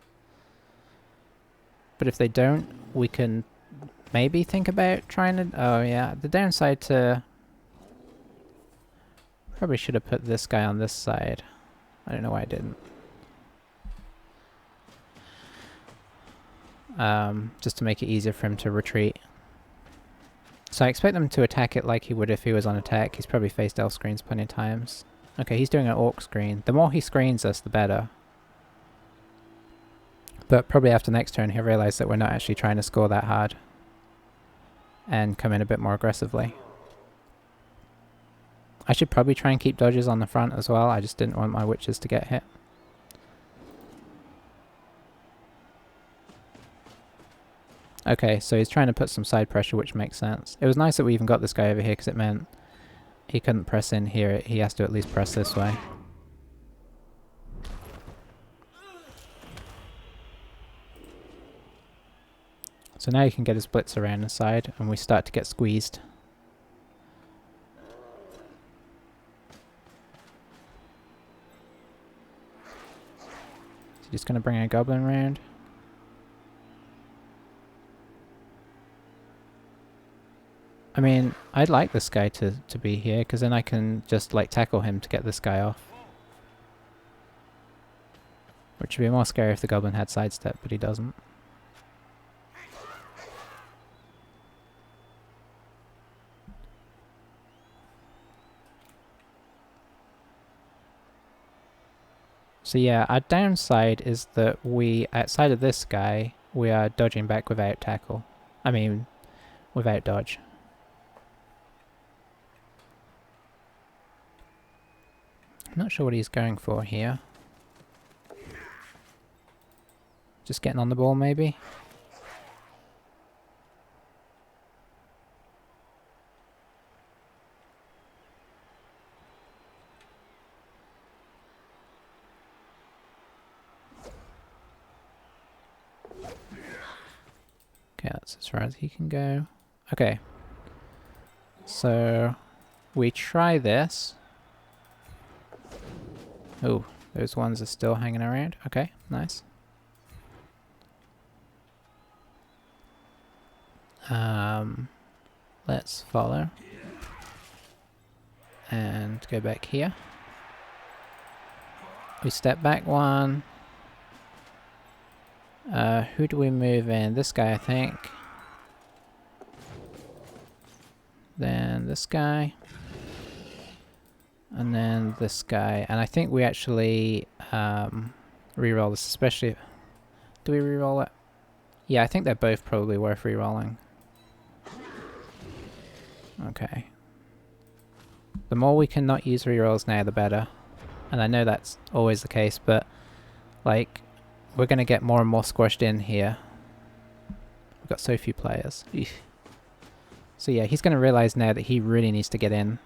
But if they don't, we can maybe think about trying to... Oh yeah, the downside to... Probably should have put this guy on this side. I don't know why I didn't. Just to make it easier for him to retreat. So I expect them to attack it like he would if he was on attack. He's probably faced elf screens plenty of times. Okay, he's doing an orc screen. The more he screens us, the better. But probably after next turn he'll realise that we're not actually trying to score that hard. And come in a bit more aggressively. I should probably try and keep dodges on the front as well. I just didn't want my witches to get hit. Okay, so he's trying to put some side pressure, which makes sense. It was nice that we even got this guy over here, because it meant he couldn't press in here. He has to at least press this way. So now you can get his blitz around the side, and we start to get squeezed. So just going to bring a goblin around. I mean, I'd like this guy to be here, because then I can just, like, tackle him to get this guy off. Which would be more scary if the goblin had sidestep, but he doesn't. So yeah, our downside is that we, outside of this guy, we are dodging back without tackle. I mean, without dodge. I'm not sure what he's going for here. Just getting on the ball, maybe? Okay, that's as far as he can go. Okay. So, we try this. Oh, those ones are still hanging around. Okay, nice. Let's follow. And go back here. We step back one. Who do we move in? This guy, I think. Then this guy. And then this guy. And I think we actually reroll this, especially... Do we reroll it? Yeah, I think they're both probably worth rerolling. Okay. The more we can not use rerolls now, the better. And I know that's always the case, but... Like... We're going to get more and more squashed in here. We've got so few players. Eesh. So yeah, he's going to realise now that he really needs to get in.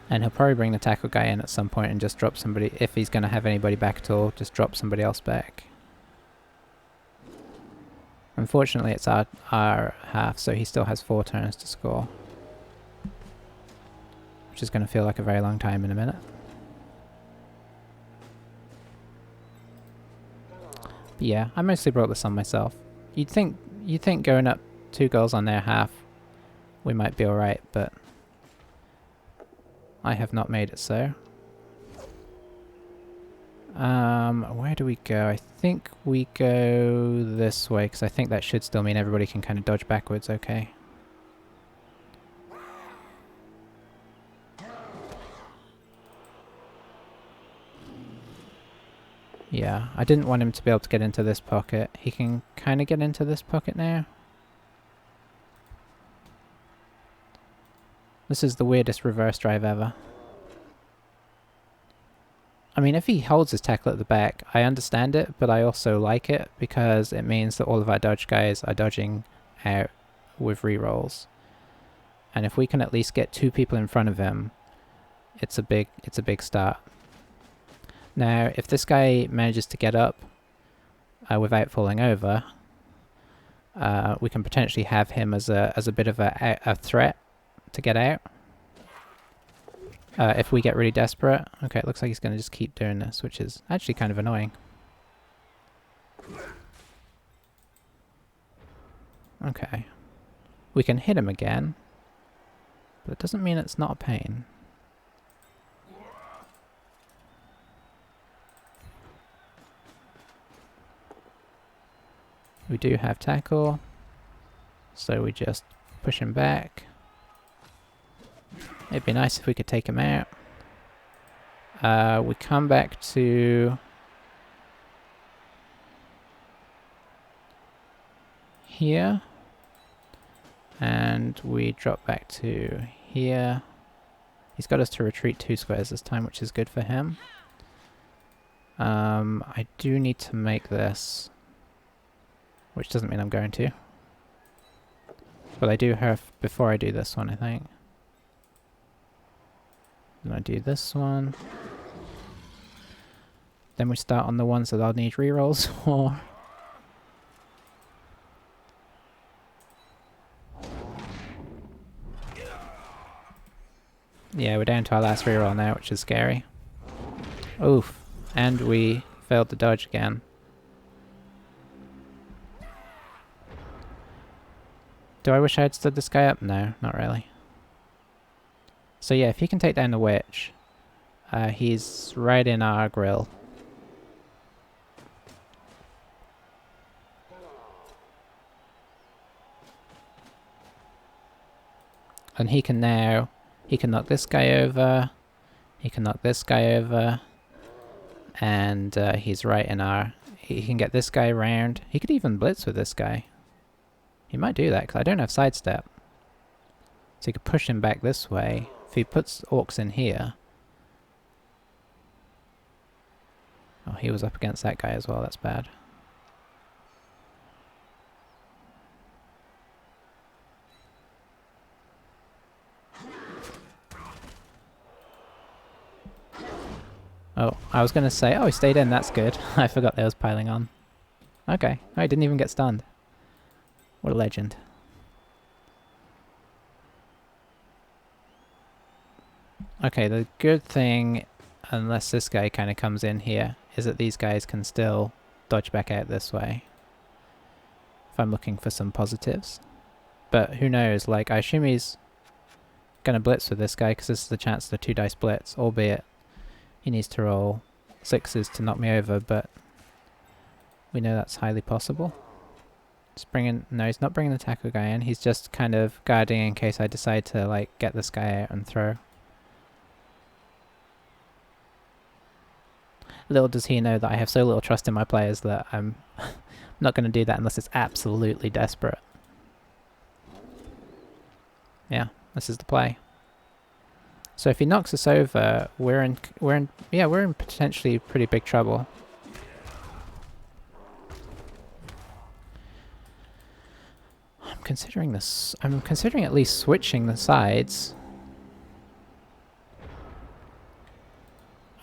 And he'll probably bring the tackle guy in at some point and just drop somebody, if he's going to have anybody back at all, just drop somebody else back. Unfortunately it's our half, so he still has 4 turns to score. Which is going to feel like a very long time in a minute. But yeah, I mostly brought this on myself. You'd think going up 2 goals on their half, we might be alright, but I have not made it so. Where do we go? I think we go this way, because I think that should still mean everybody can kind of dodge backwards okay. Yeah, I didn't want him to be able to get into this pocket. He can kind of get into this pocket now. This is the weirdest reverse drive ever. I mean, if he holds his tackle at the back, I understand it, but I also like it because it means that all of our dodge guys are dodging out with rerolls. And if we can at least get 2 people in front of him, it's a big start. Now, if this guy manages to get up without falling over, we can potentially have him as a bit of a threat to get out. If we get really desperate. Okay, it looks like he's going to just keep doing this, which is actually kind of annoying. Okay. We can hit him again, but it doesn't mean it's not a pain. We do have tackle, so we just push him back. It'd be nice if we could take him out. We come back to here, and we drop back to here. He's got us to retreat 2 squares this time, which is good for him. I do need to make this, which doesn't mean I'm going to. But I do have, before I do this one, I think. Then I do this one. Then we start on the ones that I'll need rerolls for. Yeah, we're down to our last reroll now, which is scary. Oof. And we failed to dodge again. Do I wish I had stood this guy up? No, not really. So yeah, if he can take down the witch, he's right in our grill. And he can now, he can knock this guy over, he can knock this guy over, and he's right in our, he can get this guy around. He could even blitz with this guy. He might do that, because I don't have sidestep. So he could push him back this way. If he puts orcs in here... Oh, he was up against that guy as well, that's bad. Oh, I was going to say, oh, he stayed in, that's good. I forgot they was piling on. Okay, oh, he didn't even get stunned. What a legend. Okay, the good thing, unless this guy kind of comes in here, is that these guys can still dodge back out this way. If I'm looking for some positives. But who knows, like, I assume he's gonna blitz with this guy, because this is the chance of the 2 dice blitz, albeit he needs to roll 6s to knock me over, but we know that's highly possible. Just bringing, no, he's not bringing the tackle guy in, he's just kind of guarding in case I decide to, like, get this guy out and throw. Little does he know that I have so little trust in my players that I'm not going to do that unless it's absolutely desperate. Yeah, this is the play. So if he knocks us over, we're in potentially pretty big trouble. I'm considering at least switching the sides.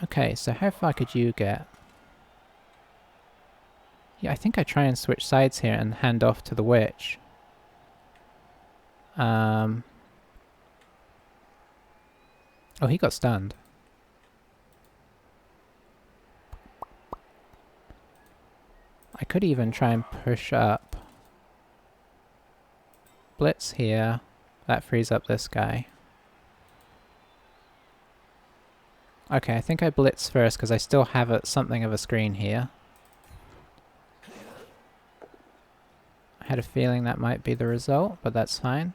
Okay, so how far could you get? Yeah, I think I try and switch sides here and hand off to the witch. Oh, he got stunned. I could even try and push up. blitz here. That frees up this guy. Okay, I think I blitz first because I still have something of a screen here. I had a feeling that might be the result, but that's fine.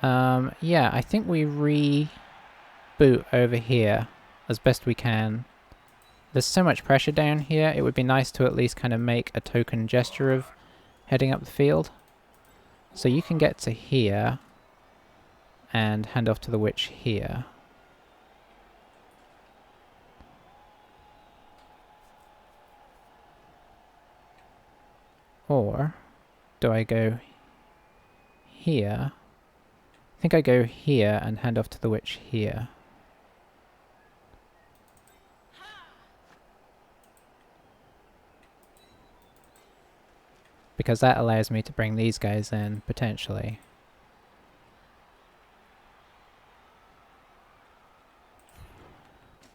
Yeah, I think we reboot over here as best we can. There's so much pressure down here, it would be nice to at least kind of make a token gesture of heading up the field. So you can get to here and hand off to the witch here. Or do I go here? I think I go here and hand off to the witch here. Because that allows me to bring these guys in, potentially.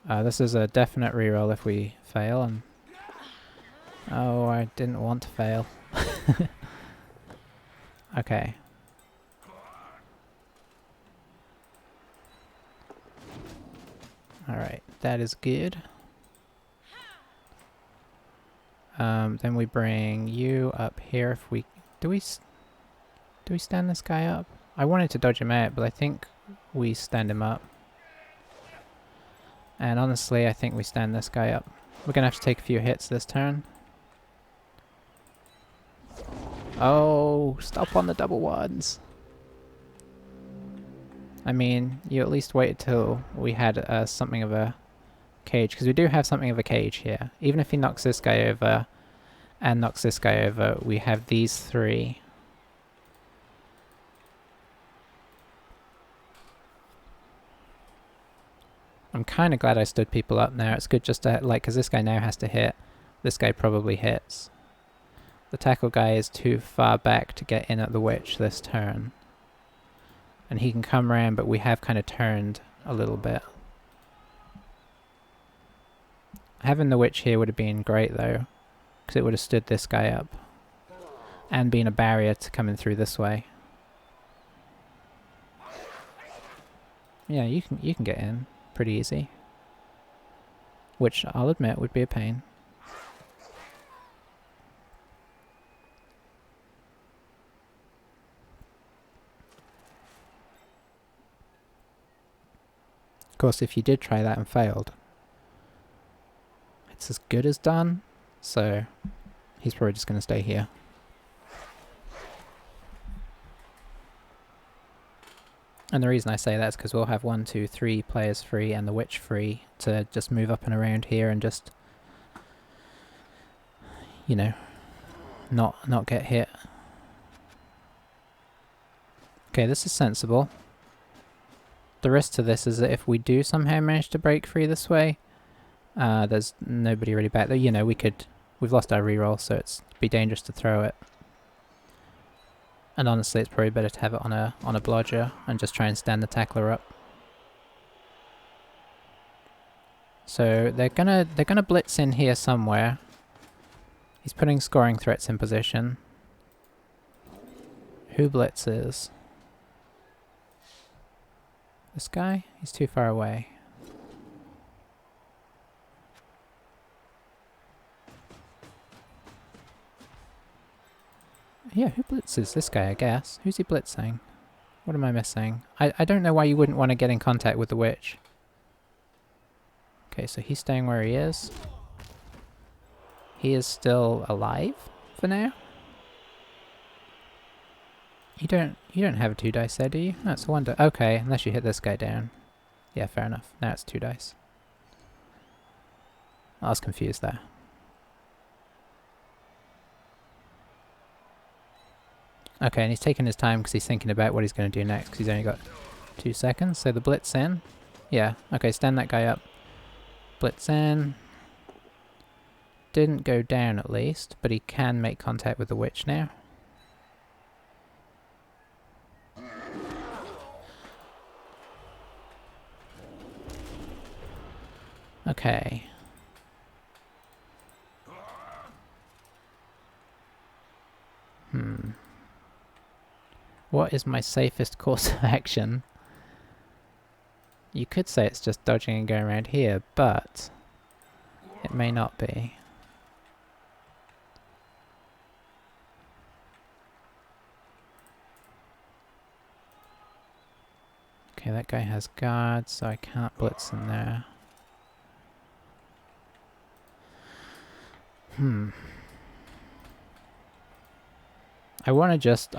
This is a definite reroll if we fail, and... Oh, I didn't want to fail. Okay. Alright, that is good. Then we bring you up here if we... Do we stand this guy up? I wanted to dodge him out, but I think we stand him up. And honestly, I think we stand this guy up. We're gonna have to take a few hits this turn. Oh, stop on the double ones. I mean, you at least waited till we had something of a cage, because we do have something of a cage here. Even if he knocks this guy over and knocks this guy over, we have these three. I'm kind of glad I stood people up now. It's good just to, like, because this guy now has to hit. This guy probably hits. The tackle guy is too far back to get in at the witch this turn. And he can come around, but we have kind of turned a little bit. Having the witch here would have been great though, because it would have stood this guy up. And been a barrier to coming through this way. Yeah, you can get in pretty easy. Which I'll admit would be a pain. Of course, if you did try that and failed, it's as good as done, so he's probably just going to stay here. And the reason I say that is because we'll have 1, 2, 3 players free and the witch free to just move up and around here and just, you know, not get hit. Okay, this is sensible. The risk to this is that if we do somehow manage to break free this way, there's nobody really back there. You know, we've lost our reroll, so it'd be dangerous to throw it. And honestly, it's probably better to have it on a blodger and just try and stand the tackler up. So they're gonna blitz in here somewhere. He's putting scoring threats in position. Who blitzes? This guy? He's too far away. Yeah, who blitzes? This guy, I guess. Who's he blitzing? What am I missing? I don't know why you wouldn't want to get in contact with the witch. Okay, so he's staying where he is. He is still alive for now. You don't have a 2 dice there, do you? That's a 1 die. Okay, unless you hit this guy down. Yeah, fair enough. Now it's 2 dice. I was confused there. Okay, and he's taking his time because he's thinking about what he's going to do next, because he's only got 2 seconds. So the blitz in. Yeah, okay, stand that guy up. Blitz in. Didn't go down at least, but he can make contact with the witch now. Okay. What is my safest course of action? You could say it's just dodging and going around here, but it may not be. Okay, that guy has guards, so I can't blitz in there. I would just,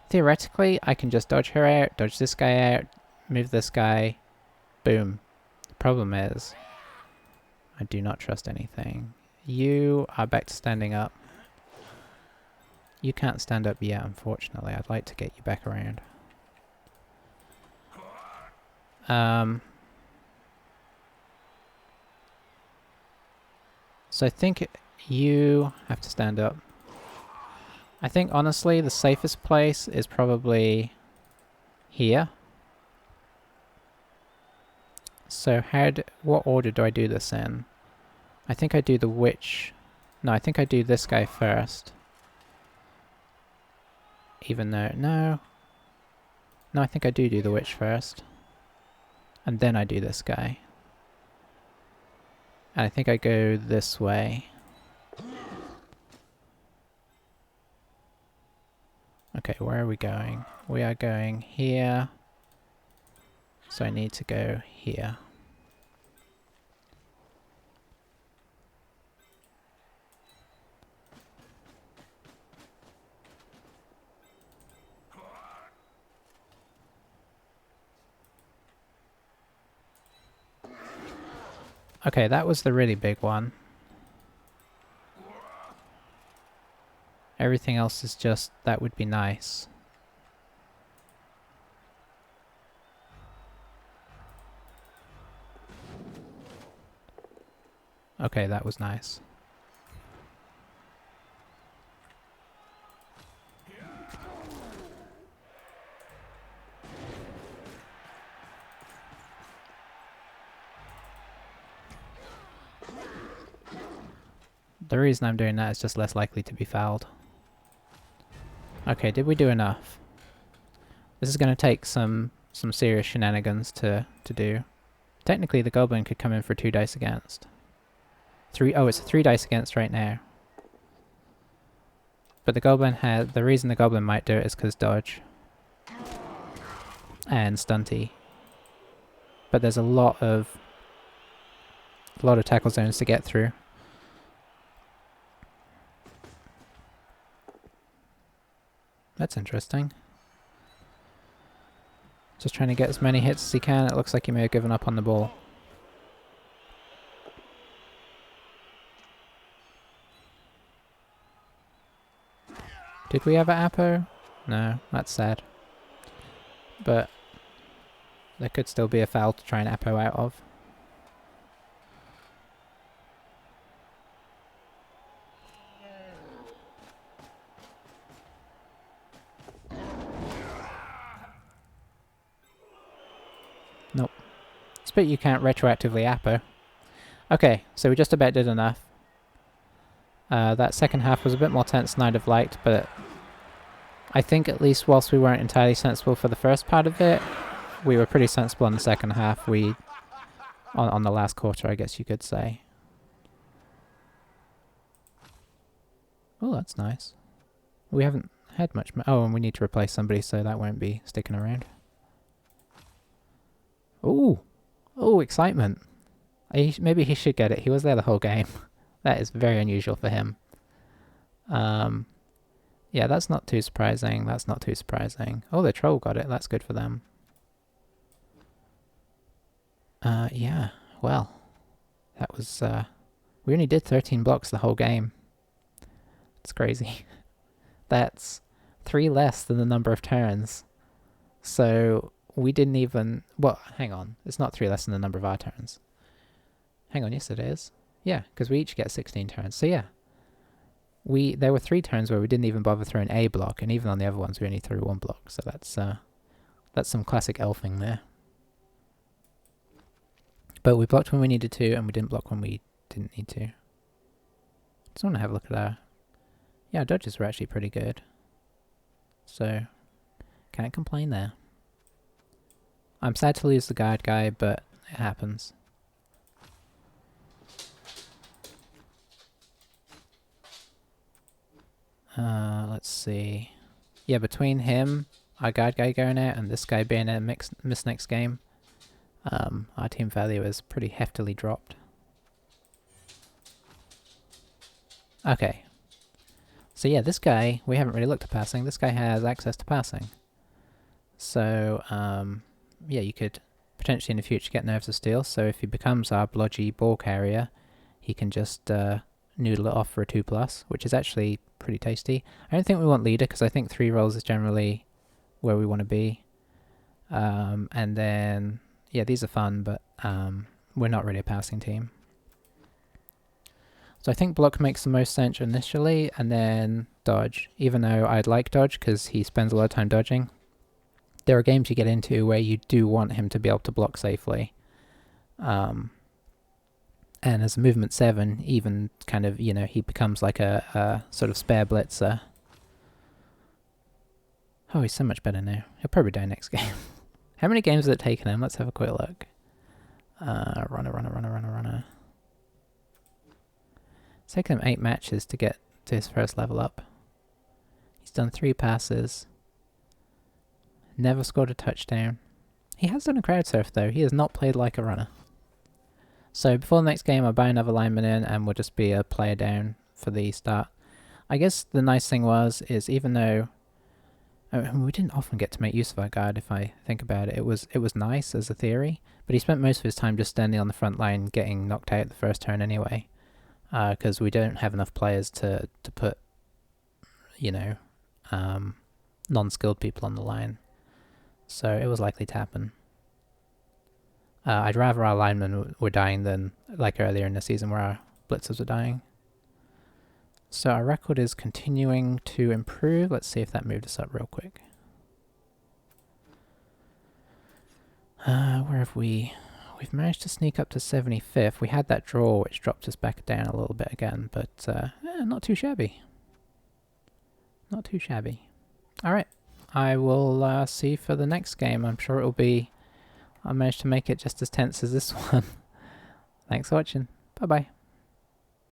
theoretically, I can just dodge her out, dodge this guy out, move this guy, boom. The problem is, I do not trust anything. You are back to standing up. You can't stand up yet, unfortunately. I'd like to get you back around. So I think you have to stand up. I think, honestly, the safest place is probably here. So what order do I do this in? I think I do the witch. No, I think I do this guy first. Even though, no. No, I think I do the witch first. And then I do this guy. And I think I go this way. Okay, where are we going? We are going here. So I need to go here. Okay, that was the really big one. Everything else is just, that would be nice. Okay, that was nice. The reason I'm doing that is just less likely to be fouled. Okay, did we do enough? This is going to take some serious shenanigans to do. Technically, the goblin could come in for 2 dice against. Oh, it's a 3 dice against right now. But the reason the goblin might do it is because dodge. And stunty. But there's a lot of tackle zones to get through. That's interesting. Just trying to get as many hits as he can. It looks like he may have given up on the ball. Did we have an Apo? No, that's sad. But there could still be a foul to try and Apo out of. Nope. It's a bit you can't retroactively Apo. Okay, so we just about did enough. That second half was a bit more tense than I'd have liked, but I think at least whilst we weren't entirely sensible for the first part of it, we were pretty sensible in the second half. On the last quarter, I guess you could say. Oh, that's nice. We haven't had much. Oh, and we need to replace somebody, so that won't be sticking around. Ooh! Oh, excitement. Maybe he should get it. He was there the whole game. That is very unusual for him. Yeah, that's not too surprising. That's not too surprising. Oh, the troll got it. That's good for them. Yeah. Well, that was, we only did 13 blocks the whole game. It's crazy. That's 3 less than the number of turns. So we didn't even... Well, hang on. It's not 3 less than the number of our turns. Hang on, yes it is. Yeah, because we each get 16 turns. So yeah. There were 3 turns where we didn't even bother throwing a block, and even on the other ones we only threw 1 block. So that's some classic elfing there. But we blocked when we needed to, and we didn't block when we didn't need to. Just want to have a look at our... Yeah, our dodges were actually pretty good. So, can't complain there. I'm sad to lose the guard guy, but it happens. Let's see. Yeah, between him, our guard guy going out, and this guy being a miss next game, our team value is pretty heftily dropped. Okay. So yeah, this guy, we haven't really looked at passing. This guy has access to passing. So, yeah, you could potentially in the future get Nerves of Steel. So if he becomes our blodgy ball carrier, he can just noodle it off for a 2+, which is actually pretty tasty. I don't think we want leader, because I think 3 rolls is generally where we want to be. And then, yeah, these are fun, but we're not really a passing team. So I think block makes the most sense initially, and then dodge. Even though I'd like dodge, because he spends a lot of time dodging. There are games you get into where you do want him to be able to block safely. And as a movement 7, even kind of, you know, he becomes like a sort of spare blitzer. Oh, he's so much better now. He'll probably die next game. How many games has it taken him? Let's have a quick look. Runner. It's taken him 8 matches to get to his first level up. He's done 3 passes. Never scored a touchdown. He has done a crowd surf though. He has not played like a runner. So before the next game I'll buy another lineman in and we'll just be a player down for the start. I guess the nice thing is even though we didn't often get to make use of our guard, if I think about it. It was nice as a theory, but he spent most of his time just standing on the front line getting knocked out the first turn anyway. Because we don't have enough players to put, you know, non-skilled people on the line. So it was likely to happen. I'd rather our linemen were dying than like earlier in the season where our blitzers were dying. So our record is continuing to improve. Let's see if that moved us up real quick. Where have we... We've managed to sneak up to 75th. We had that draw which dropped us back down a little bit again, but not too shabby. Not too shabby. Alright, I will see you for the next game. I'm sure it'll be... I'll manage to make it just as tense as this one. Thanks for watching. Bye bye.